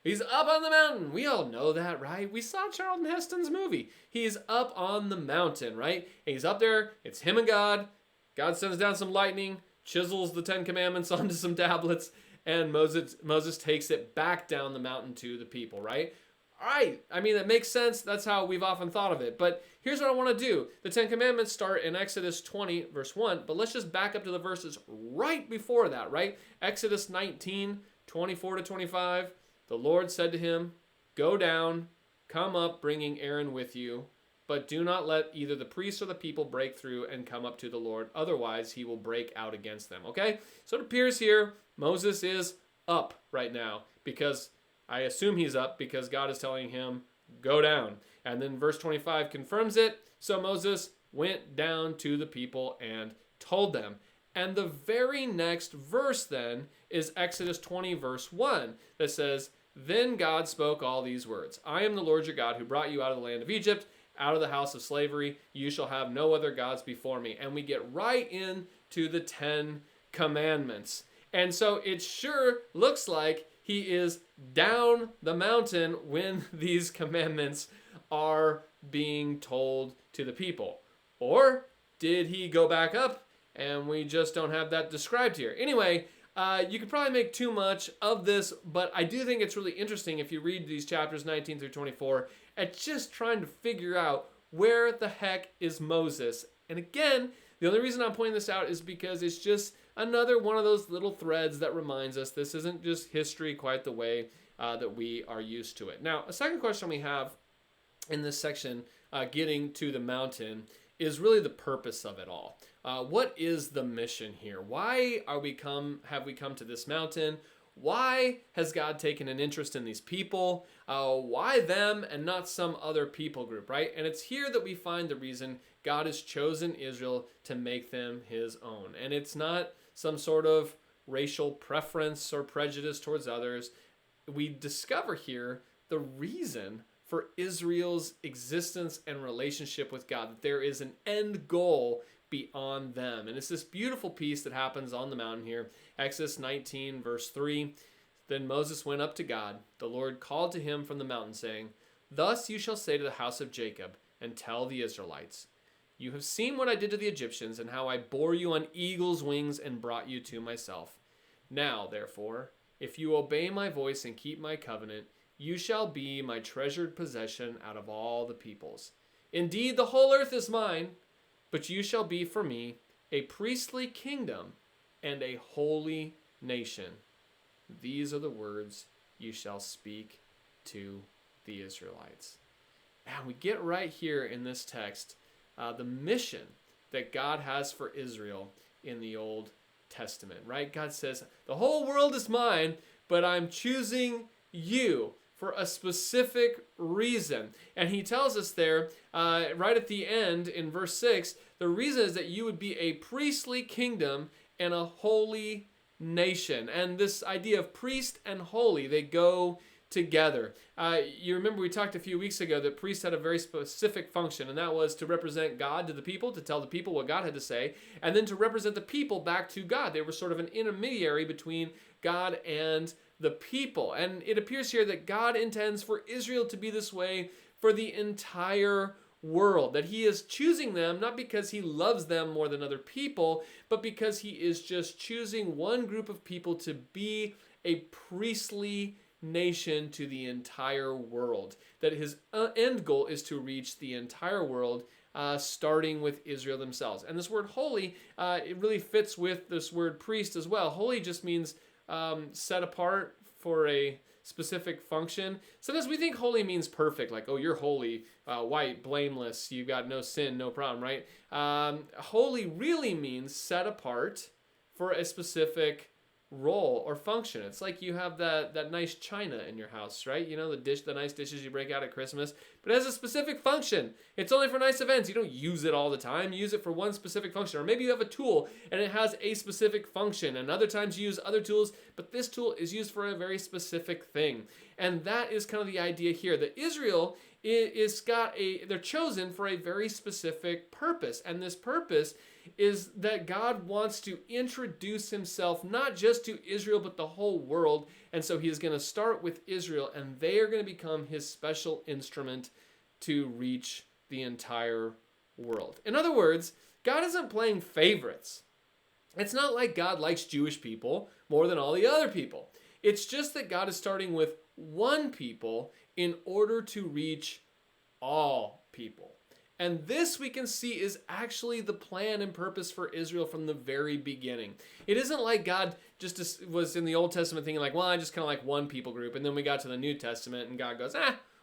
He's up on the mountain. We all know that, right? We saw Charlton Heston's movie. He's up on the mountain, right? And he's up there. It's him and God. God sends down some lightning, chisels the 10 Commandments onto some tablets, and Moses takes it back down the mountain to the people, right? All right. I mean, that makes sense. That's how we've often thought of it. But here's what I want to do. The 10 Commandments start in Exodus 20, verse 1, but let's just back up to the verses right before that, right? Exodus 19, 24 to 25. The Lord said to him, "Go down, come up, bringing Aaron with you, but do not let either the priests or the people break through and come up to the Lord. Otherwise, he will break out against them." Okay? So it appears here Moses is up right now, because I assume he's up because God is telling him, go down. And then verse 25 confirms it. So Moses went down to the people and told them. And the very next verse then is Exodus 20, verse 1, that says, "Then God spoke all these words. I am the Lord your God who brought you out of the land of Egypt, out of the house of slavery. You shall have no other gods before me." And we get right into the 10 Commandments. And so it sure looks like he is down the mountain when these commandments are being told to the people. Or did he go back up? And we just don't have that described here. Anyway, you could probably make too much of this, but I do think it's really interesting if you read these chapters 19 through 24 at just trying to figure out where the heck is Moses. And again, the only reason I'm pointing this out is because it's just another one of those little threads that reminds us this isn't just history quite the way that we are used to it. Now, a second question we have in this section, getting to the mountain, is really the purpose of it all. What is the mission here? Why have we come to this mountain? Why has God taken an interest in these people? Why them and not some other people group, right? And it's here that we find the reason God has chosen Israel to make them his own. And it's not some sort of racial preference or prejudice towards others. We discover here the reason for Israel's existence and relationship with God, that there is an end goal beyond them. And it's this beautiful piece that happens on the mountain here. Exodus 19, verse 3. Then Moses went up to God. The Lord called to him from the mountain, saying, Thus you shall say to the house of Jacob, and tell the Israelites, You have seen what I did to the Egyptians, and how I bore you on eagle's wings and brought you to myself. Now, therefore, if you obey my voice and keep my covenant, you shall be my treasured possession out of all the peoples. Indeed, the whole earth is mine, but you shall be for me a priestly kingdom and a holy nation. These are the words you shall speak to the Israelites. And we get right here in this text the mission that God has for Israel in the Old Testament, right? God says, the whole world is mine, but I'm choosing you for a specific reason. And he tells us there, right at the end in verse 6, the reason is that you would be a priestly kingdom and a holy nation. And this idea of priest and holy, they go together. You remember we talked a few weeks ago that priests had a very specific function, and that was to represent God to the people, to tell the people what God had to say, and then to represent the people back to God. They were sort of an intermediary between God and the people. And it appears here that God intends for Israel to be this way for the entire world, that he is choosing them not because he loves them more than other people, but because he is just choosing one group of people to be a priestly nation to the entire world, that his end goal is to reach the entire world, starting with Israel themselves. And this word holy, it really fits with this word priest as well. Holy just means set apart for a specific function. Sometimes we think holy means perfect, like, oh, you're holy, white, blameless, you've got no sin, no problem, right? Holy really means set apart for a specific role or function. It's like you have that nice china in your house, right? You know, the nice dishes you break out at Christmas, but it has a specific function. It's only for nice events. You don't use it all the time. You use it for one specific function. Or maybe you have a tool and it has a specific function, and other times you use other tools, but this tool is used for a very specific thing. And that is kind of the idea here, that Israel they're chosen for a very specific purpose. And this purpose is that God wants to introduce himself not just to Israel, but the whole world. And so he is going to start with Israel, and they are going to become his special instrument to reach the entire world. In other words, God isn't playing favorites. It's not like God likes Jewish people more than all the other people. It's just that God is starting with one people in order to reach all people. And this we can see is actually the plan and purpose for Israel from the very beginning. It isn't like God just was in the Old Testament thinking like, well, I just kind of like one people group. And then we got to the New Testament and God goes,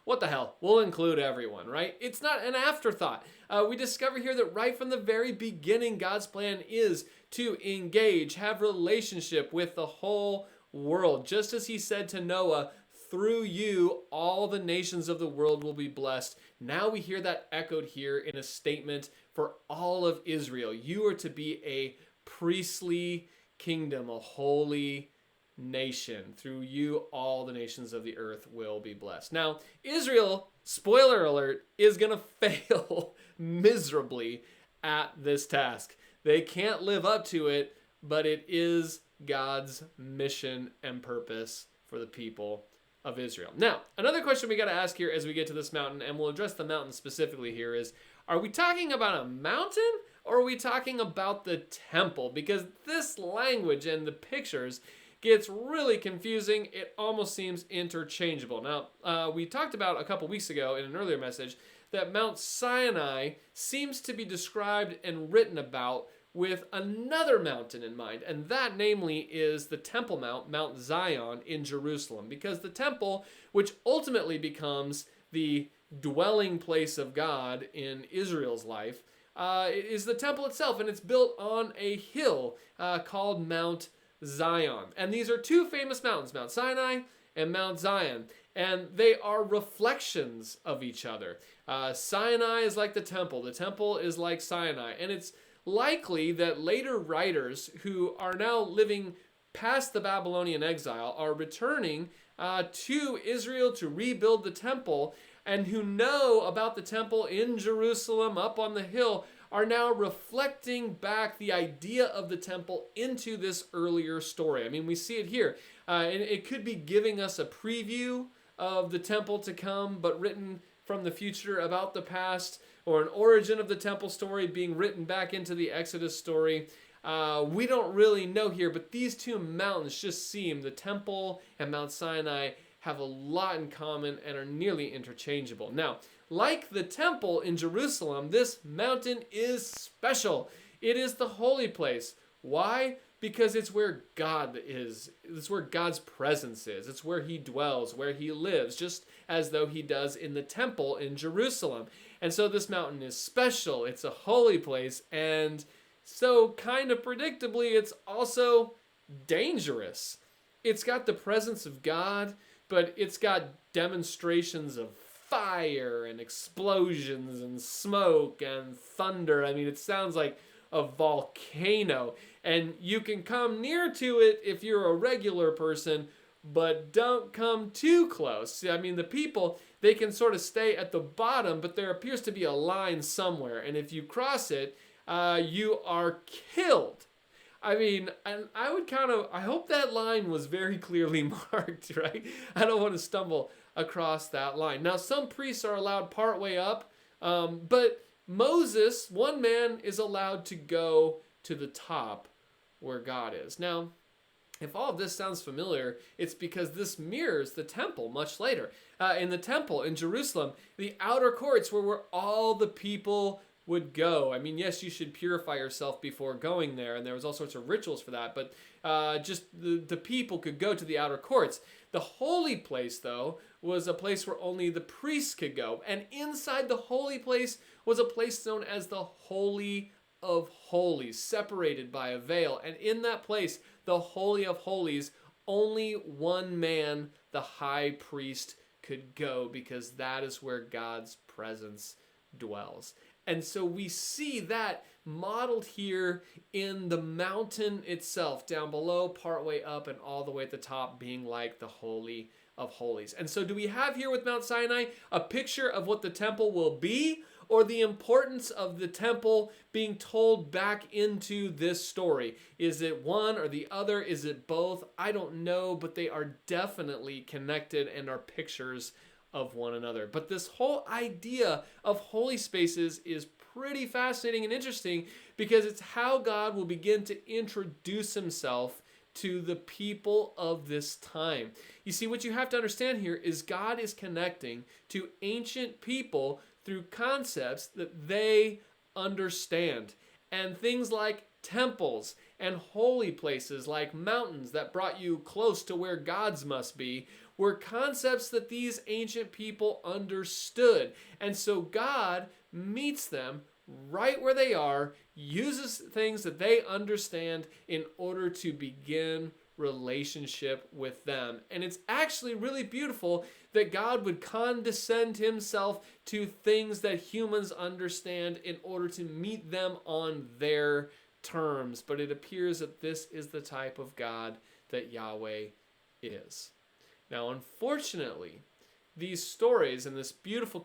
what the hell? We'll include everyone, right? It's not an afterthought. We discover here that right from the very beginning, God's plan is to engage, have relationship with the whole world. Just as he said to Noah, through you, all the nations of the world will be blessed. Now we hear that echoed here in a statement for all of Israel. You are to be a priestly kingdom, a holy nation. Through you, all the nations of the earth will be blessed. Now, Israel, spoiler alert, is going to fail miserably at this task. They can't live up to it, but it is God's mission and purpose for the people of Israel. Now, another question we got to ask here as we get to this mountain, and we'll address the mountain specifically here, is, are we talking about a mountain or are we talking about the temple? Because this language and the pictures gets really confusing. It almost seems interchangeable. Now, we talked about a couple weeks ago in an earlier message that Mount Sinai seems to be described and written about with another mountain in mind, and that namely is the Temple Mount, Mount Zion in Jerusalem, because the temple, which ultimately becomes the dwelling place of God in Israel's life, is the temple itself, and it's built on a hill called Mount Zion. And these are two famous mountains, Mount Sinai and Mount Zion, and they are reflections of each other. Sinai is like the temple is like Sinai, and it's likely that later writers who are now living past the Babylonian exile are returning to Israel to rebuild the temple, and who know about the temple in Jerusalem up on the hill are now reflecting back the idea of the temple into this earlier story. I mean, we see it here. And it could be giving us a preview of the temple to come, but written from the future about the past, or an origin of the temple story being written back into the Exodus story. We don't really know here, but these two mountains just seem, the temple and Mount Sinai, have a lot in common and are nearly interchangeable. Now, like the temple in Jerusalem, this mountain is special. It is the holy place. Why? Because it's where God is. It's where God's presence is. It's where he dwells, where he lives, just as though he does in the temple in Jerusalem. And so this mountain is special. It's a holy place. And so kind of predictably, it's also dangerous. It's got the presence of God, but it's got demonstrations of fire and explosions and smoke and thunder. I mean, it sounds like a volcano. And you can come near to it if you're a regular person, but don't come too close. I mean, the people, they can sort of stay at the bottom, but there appears to be a line somewhere. And if you cross it, you are killed. I mean, and I hope that line was very clearly marked, right? I don't want to stumble across that line. Now, some priests are allowed part way up, but Moses, one man, is allowed to go to the top where God is. Now, if all of this sounds familiar, it's because this mirrors the temple much later. In the temple in Jerusalem, the outer courts were where all the people would go. I mean, yes, you should purify yourself before going there, and there was all sorts of rituals for that, but just the people could go to the outer courts. The holy place, though, was a place where only the priests could go, and inside the holy place was a place known as the Holy of Holies, separated by a veil, and in that place, the Holy of Holies, only one man, the high priest, could go, because that is where God's presence dwells. And so we see that modeled here in the mountain itself, down below, partway up, and all the way at the top, being like the Holy of Holies. And so do we have here with Mount Sinai a picture of what the temple will be, or the importance of the temple being told back into this story? Is it one or the other? Is it both? I don't know, but they are definitely connected and are pictures of one another. But this whole idea of holy spaces is pretty fascinating and interesting, because it's how God will begin to introduce himself to the people of this time. You see, what you have to understand here is God is connecting to ancient people through concepts that they understand. And things like temples and holy places like mountains that brought you close to where God's must be were concepts that these ancient people understood. And so God meets them right where they are, uses things that they understand in order to begin relationship with them. And it's actually really beautiful that God would condescend himself to things that humans understand in order to meet them on their terms. But it appears that this is the type of God that Yahweh is. Now, unfortunately, these stories and this beautiful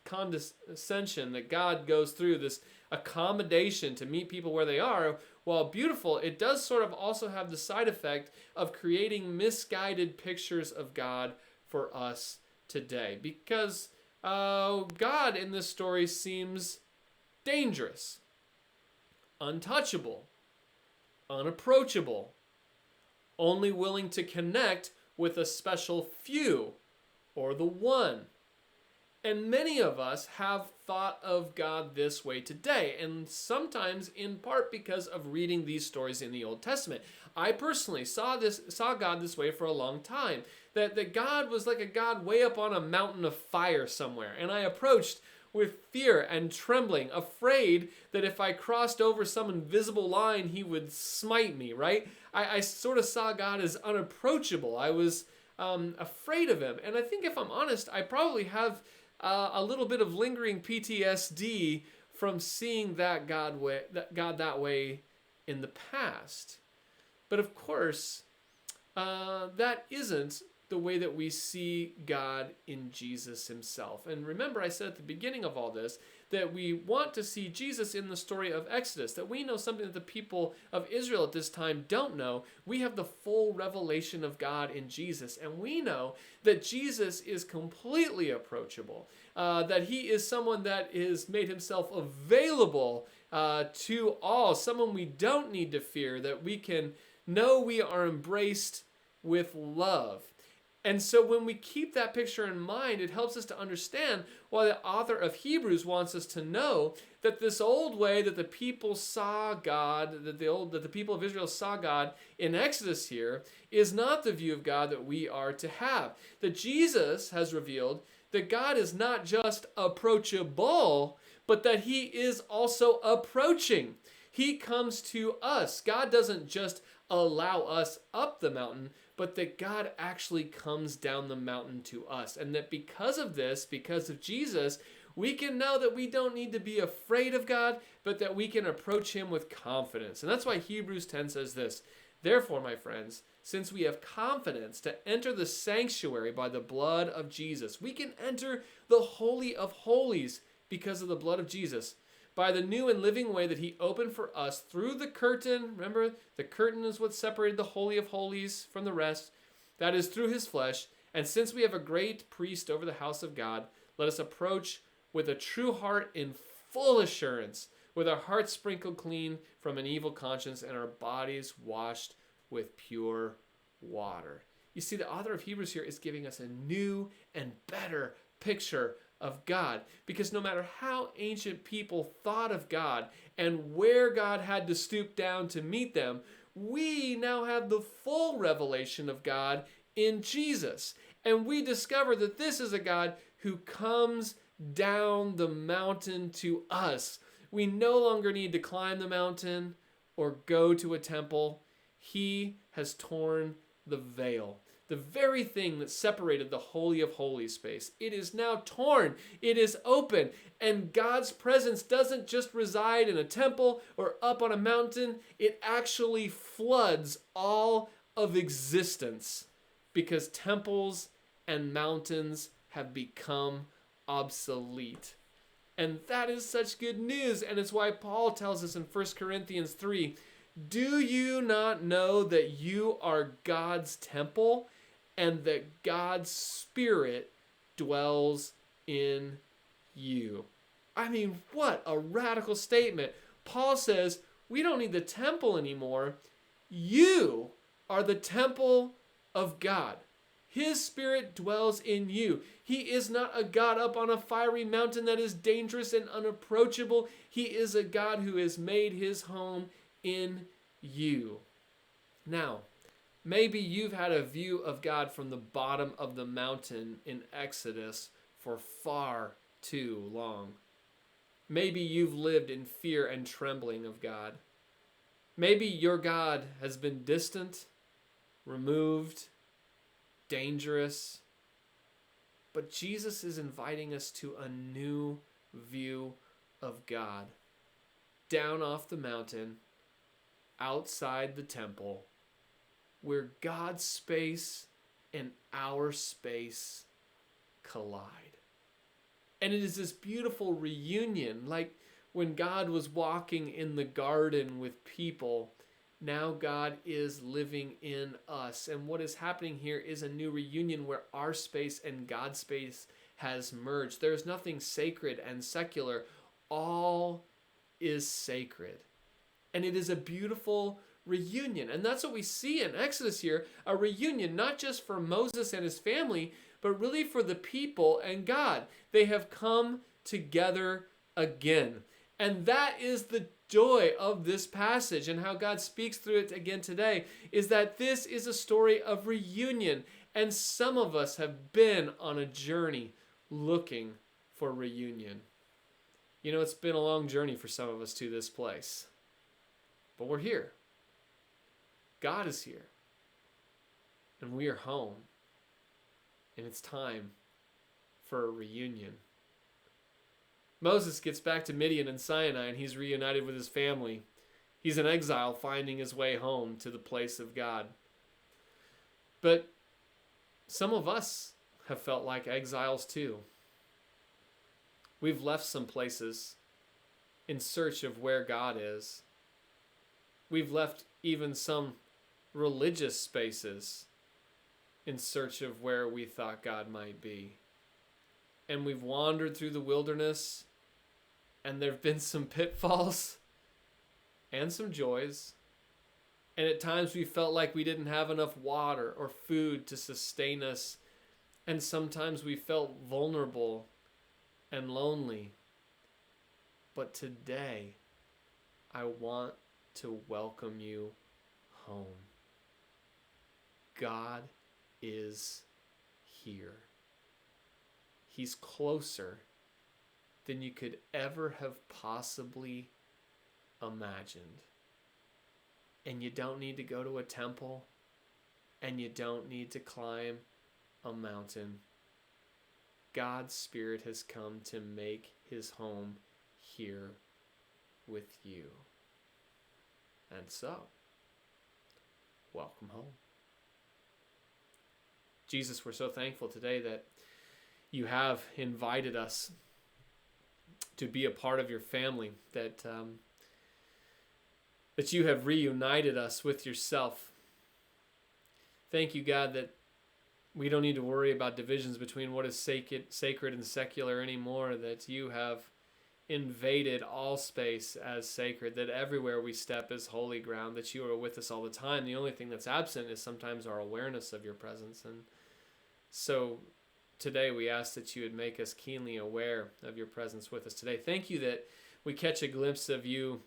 condescension that God goes through, this accommodation to meet people where they are, while beautiful, it does sort of also have the side effect of creating misguided pictures of God for us today. Because God in this story seems dangerous, untouchable, unapproachable, only willing to connect with a special few or the one. And many of us have thought of God this way today, and sometimes in part because of reading these stories in the Old Testament. I personally saw God this way for a long time, that God was like a God way up on a mountain of fire somewhere, and I approached with fear and trembling, afraid that if I crossed over some invisible line, he would smite me, right? I sort of saw God as unapproachable. I was afraid of him, and I think if I'm honest, I probably have a little bit of lingering PTSD from seeing that God that way in the past. But of course, that isn't the way that we see God in Jesus himself. And remember, I said at the beginning of all this that we want to see Jesus in the story of Exodus, that we know something that the people of Israel at this time don't know. We have the full revelation of God in Jesus, and we know that Jesus is completely approachable, that he is someone that is made himself available to all, someone we don't need to fear, that we can know we are embraced with love. And so when we keep that picture in mind, it helps us to understand why the author of Hebrews wants us to know that this old way that the people saw God, that the people of Israel saw God in Exodus here, is not the view of God that we are to have. That Jesus has revealed that God is not just approachable, but that he is also approaching. He comes to us. God doesn't just allow us up the mountain, but that God actually comes down the mountain to us. And that because of this, because of Jesus, we can know that we don't need to be afraid of God, but that we can approach him with confidence. And that's why Hebrews 10 says this: "Therefore, my friends, since we have confidence to enter the sanctuary by the blood of Jesus," we can enter the Holy of Holies because of the blood of Jesus, by the new and living way that he opened for us through the curtain. Remember, the curtain is what separated the Holy of Holies from the rest. That is through his flesh. And since we have a great priest over the house of God, let us approach with a true heart in full assurance, with our hearts sprinkled clean from an evil conscience and our bodies washed with pure water. You see, the author of Hebrews here is giving us a new and better picture of God, because no matter how ancient people thought of God and where God had to stoop down to meet them, we now have the full revelation of God in Jesus. And we discover that this is a God who comes down the mountain to us. We no longer need to climb the mountain or go to a temple. He has torn the veil. The very thing that separated the Holy of Holies space, it is now torn. It is open. And God's presence doesn't just reside in a temple or up on a mountain. It actually floods all of existence, because temples and mountains have become obsolete. And that is such good news. And it's why Paul tells us in 1 Corinthians 3, "Do you not know that you are God's temple, and that God's Spirit dwells in you?" I mean, what a radical statement. Paul says, we don't need the temple anymore. You are the temple of God. His Spirit dwells in you. He is not a God up on a fiery mountain that is dangerous and unapproachable. He is a God who has made his home in you. Now, maybe you've had a view of God from the bottom of the mountain in Exodus for far too long. Maybe you've lived in fear and trembling of God. Maybe your God has been distant, removed, dangerous. But Jesus is inviting us to a new view of God. Down off the mountain, outside the temple, where God's space and our space collide. And it is this beautiful reunion, like when God was walking in the garden with people. Now God is living in us. And what is happening here is a new reunion where our space and God's space has merged. There is nothing sacred and secular. All is sacred. And it is a beautiful reunion. And that's what we see in Exodus here, a reunion not just for Moses and his family, but really for the people and God. They have come together again. And that is the joy of this passage, and how God speaks through it again today, is that this is a story of reunion. And some of us have been on a journey looking for reunion. You know, it's been a long journey for some of us to this place. But we're here. God is here. And we are home. And it's time for a reunion. Moses gets back to Midian and Sinai, and he's reunited with his family. He's in exile, finding his way home to the place of God. But some of us have felt like exiles too. We've left some places in search of where God is. We've left even some religious spaces in search of where we thought God might be. And we've wandered through the wilderness, and there have been some pitfalls and some joys. And at times we felt like we didn't have enough water or food to sustain us. And sometimes we felt vulnerable and lonely. But today, I want to welcome you home. God is here. He's closer than you could ever have possibly imagined. And you don't need to go to a temple, and you don't need to climb a mountain. God's Spirit has come to make his home here with you. And so, welcome home. Jesus, we're so thankful today that you have invited us to be a part of your family, that you have reunited us with yourself. Thank you, God, that we don't need to worry about divisions between what is sacred and secular anymore, that you have invaded all space as sacred, that everywhere we step is holy ground, that you are with us all the time. The only thing that's absent is sometimes our awareness of your presence. And so today we ask that you would make us keenly aware of your presence with us today. Thank you that we catch a glimpse of you,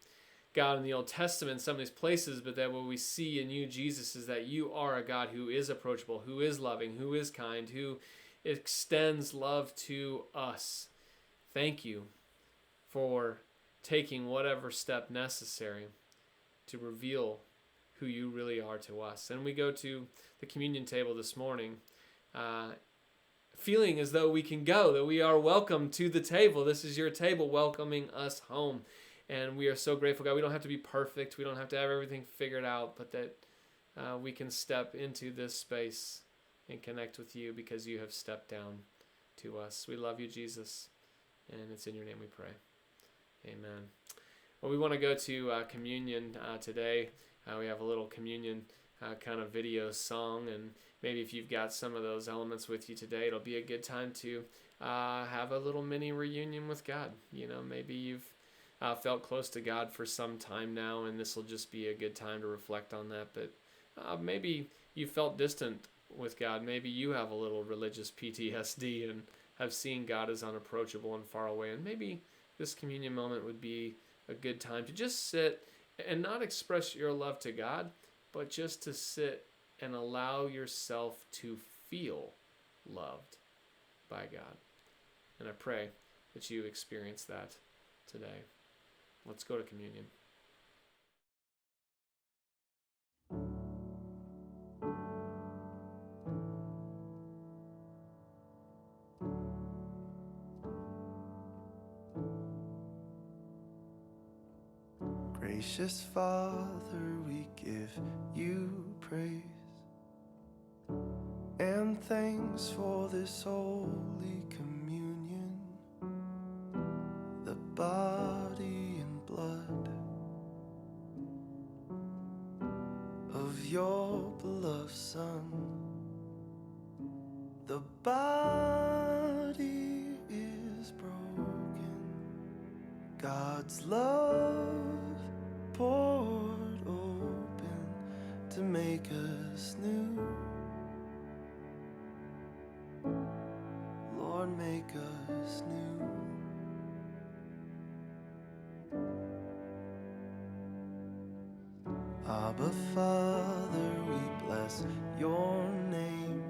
God, in the Old Testament, in some of these places, but that what we see in you, Jesus, is that you are a God who is approachable, who is loving, who is kind, who extends love to us. Thank you for taking whatever step necessary to reveal who you really are to us. And we go to the communion table this morning, feeling as though we can go, that we are welcome to the table. This is your table welcoming us home. And we are so grateful, God. We don't have to be perfect. We don't have to have everything figured out, but that we can step into this space and connect with you because you have stepped down to us. We love you, Jesus, and it's in your name we pray. Amen. Well, we want to go to communion today. We have a little communion kind of video song, and maybe if you've got some of those elements with you today, it'll be a good time to have a little mini reunion with God. You know, maybe you've felt close to God for some time now, and this will just be a good time to reflect on that. But maybe you felt distant with God. Maybe you have a little religious PTSD and have seen God as unapproachable and far away. And maybe this communion moment would be a good time to just sit and not express your love to God, but just to sit and allow yourself to feel loved by God. And I pray that you experience that today. Let's go to communion. Gracious Father, we give you praise and thanks for this holy communion, the body and blood of your beloved Son. The body is broken, God's love poured open. us new. Lord, make us new. Abba, Father, we bless your name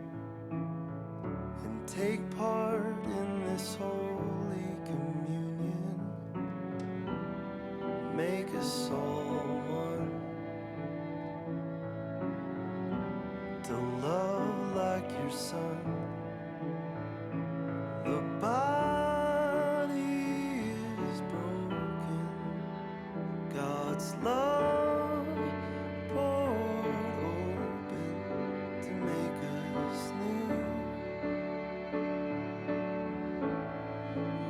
and take part in this holy communion. Make us all one, to love like your Son. The body is broken, God's love poured open to make us new.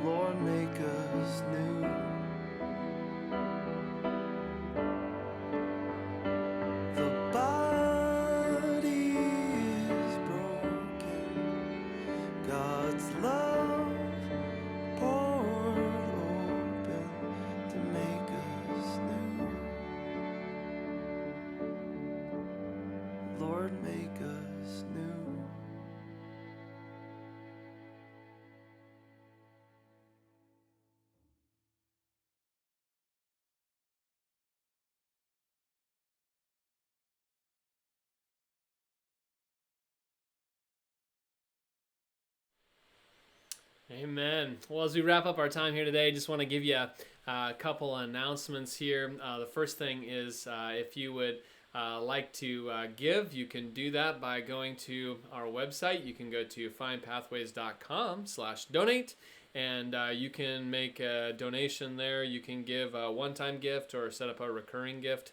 Lord, make us new. The body is broken, God's love poured open to make us new. Lord, make us new. Amen. Well, as we wrap up our time here today, I just want to give you a couple announcements here. The first thing is if you would like to give, you can do that by going to our website. You can go to findpathways.com/donate, and you can make a donation there. You can give a one-time gift or set up a recurring gift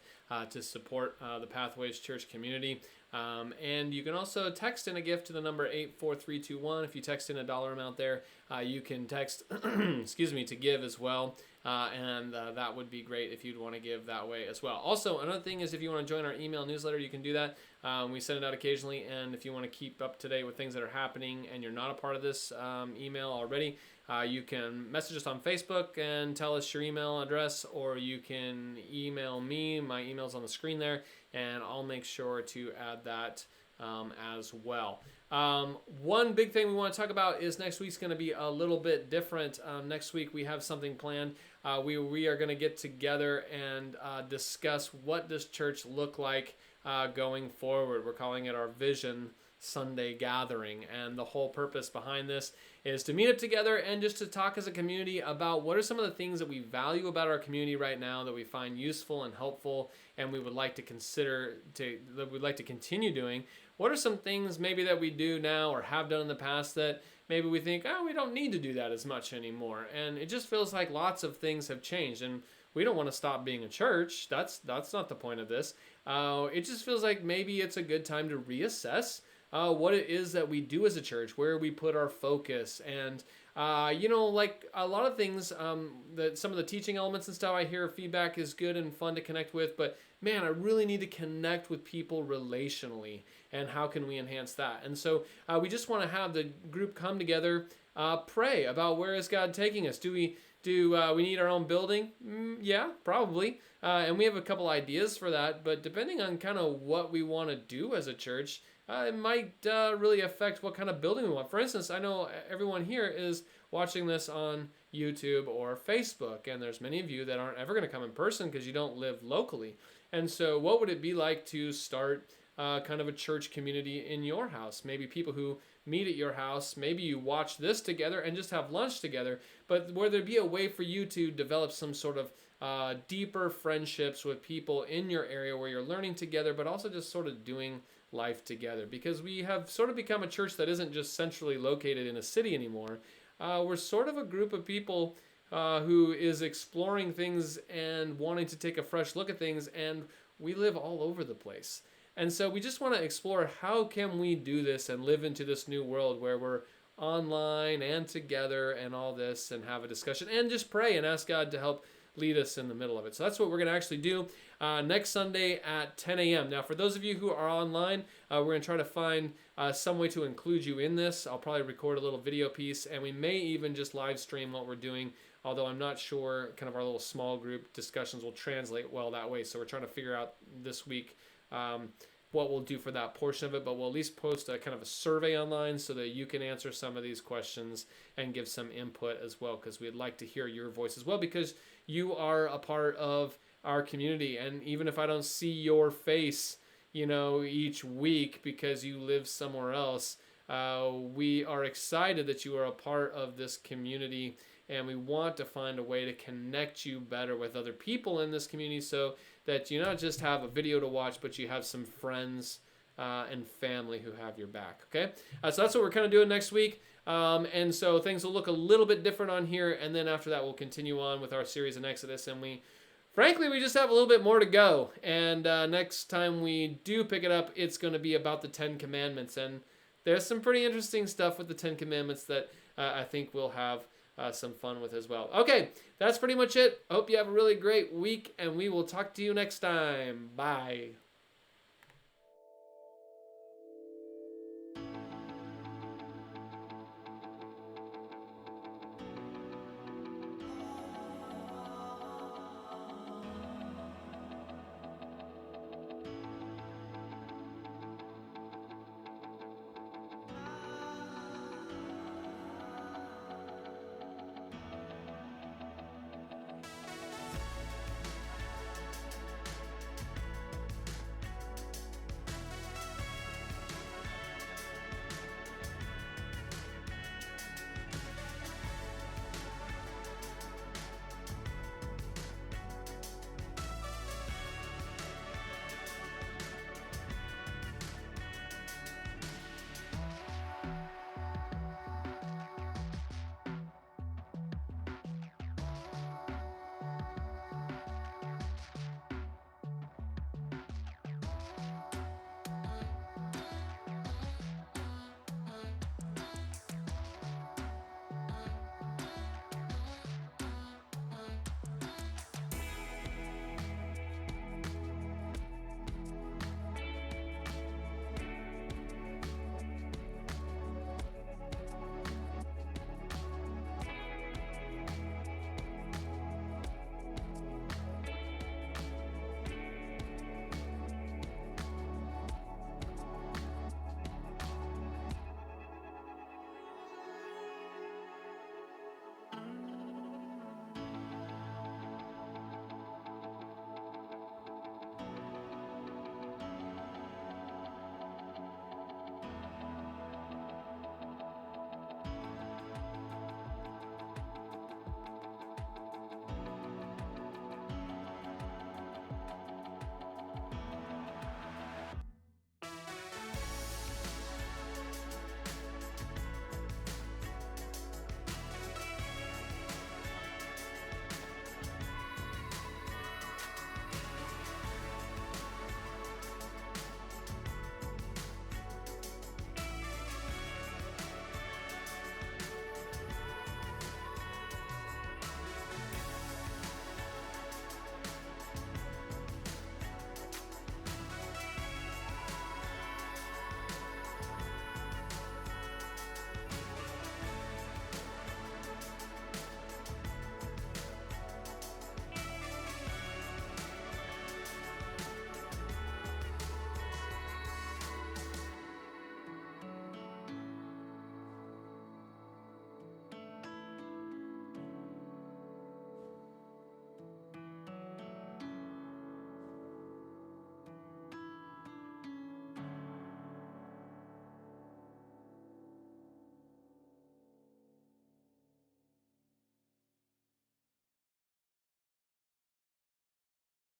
to support the Pathways Church community. And you can also text in a gift to the number 84321. If you text in a dollar amount there, you can text, excuse me, to give as well. And that would be great if you'd want to give that way as well. Also, another thing is if you want to join our email newsletter, you can do that. We send it out occasionally, and if you want to keep up to date with things that are happening and you're not a part of this email already, you can message us on Facebook and tell us your email address, or you can email me. My email's on the screen there, and I'll make sure to add that as well. One big thing we want to talk about is next week's going to be a little bit different. Next week we have something planned. We are going to get together and discuss what does church look like going forward. We're calling it our Vision Sunday Gathering, and the whole purpose behind this is to meet up together and just to talk as a community about what are some of the things that we value about our community right now that we find useful and helpful, and we would like to consider that we'd like to continue doing. What are some things maybe that we do now or have done in the past that maybe we think, oh, we don't need to do that as much anymore? And it just feels like lots of things have changed, and we don't want to stop being a church. That's not the point of this. It just feels like maybe it's a good time to reassess what it is that we do as a church, where we put our focus, and like a lot of things, that some of the teaching elements and stuff, I hear feedback is good and fun to connect with, but man, I really need to connect with people relationally, and how can we enhance that? And so we just want to have the group come together, pray about where is God taking us. Do we need our own building? Yeah, probably. And we have a couple ideas for that, but depending on kind of what we want to do as a church, it might really affect what kind of building we want. For instance, I know everyone here is watching this on YouTube or Facebook, and there's many of you that aren't ever going to come in person because you don't live locally. And so what would it be like to start kind of a church community in your house? Maybe people who meet at your house, maybe you watch this together and just have lunch together, but where there'd be a way for you to develop some sort of deeper friendships with people in your area where you're learning together, but also just sort of doing life together, because we have sort of become a church that isn't just centrally located in a city anymore. We're sort of a group of people who is exploring things and wanting to take a fresh look at things, and we live all over the place. And so we just want to explore how can we do this and live into this new world where we're online and together and all this, and have a discussion and just pray and ask God to help lead us in the middle of it. So that's what we're going to actually do next Sunday at 10 a.m. Now, for those of you who are online, we're going to try to find some way to include you in this. I'll probably record a little video piece, and we may even just live stream what we're doing, although I'm not sure kind of our little small group discussions will translate well that way. So we're trying to figure out this week what we'll do for that portion of it, but we'll at least post a kind of a survey online so that you can answer some of these questions and give some input as well, because we'd like to hear your voice as well, because you are a part of our community. And even if I don't see your face, each week because you live somewhere else, we are excited that you are a part of this community, and we want to find a way to connect you better with other people in this community so that you not just have a video to watch, but you have some friends and family who have your back, okay? So that's what we're kind of doing next week. And so things will look a little bit different on here, and then after that we'll continue on with our series in Exodus, and frankly, we just have a little bit more to go. And next time we do pick it up, it's going to be about the 10 Commandments, and there's some pretty interesting stuff with the 10 Commandments that I think we'll have some fun with as well. Okay, that's pretty much it. Hope you have a really great week, and we will talk to you next time. Bye.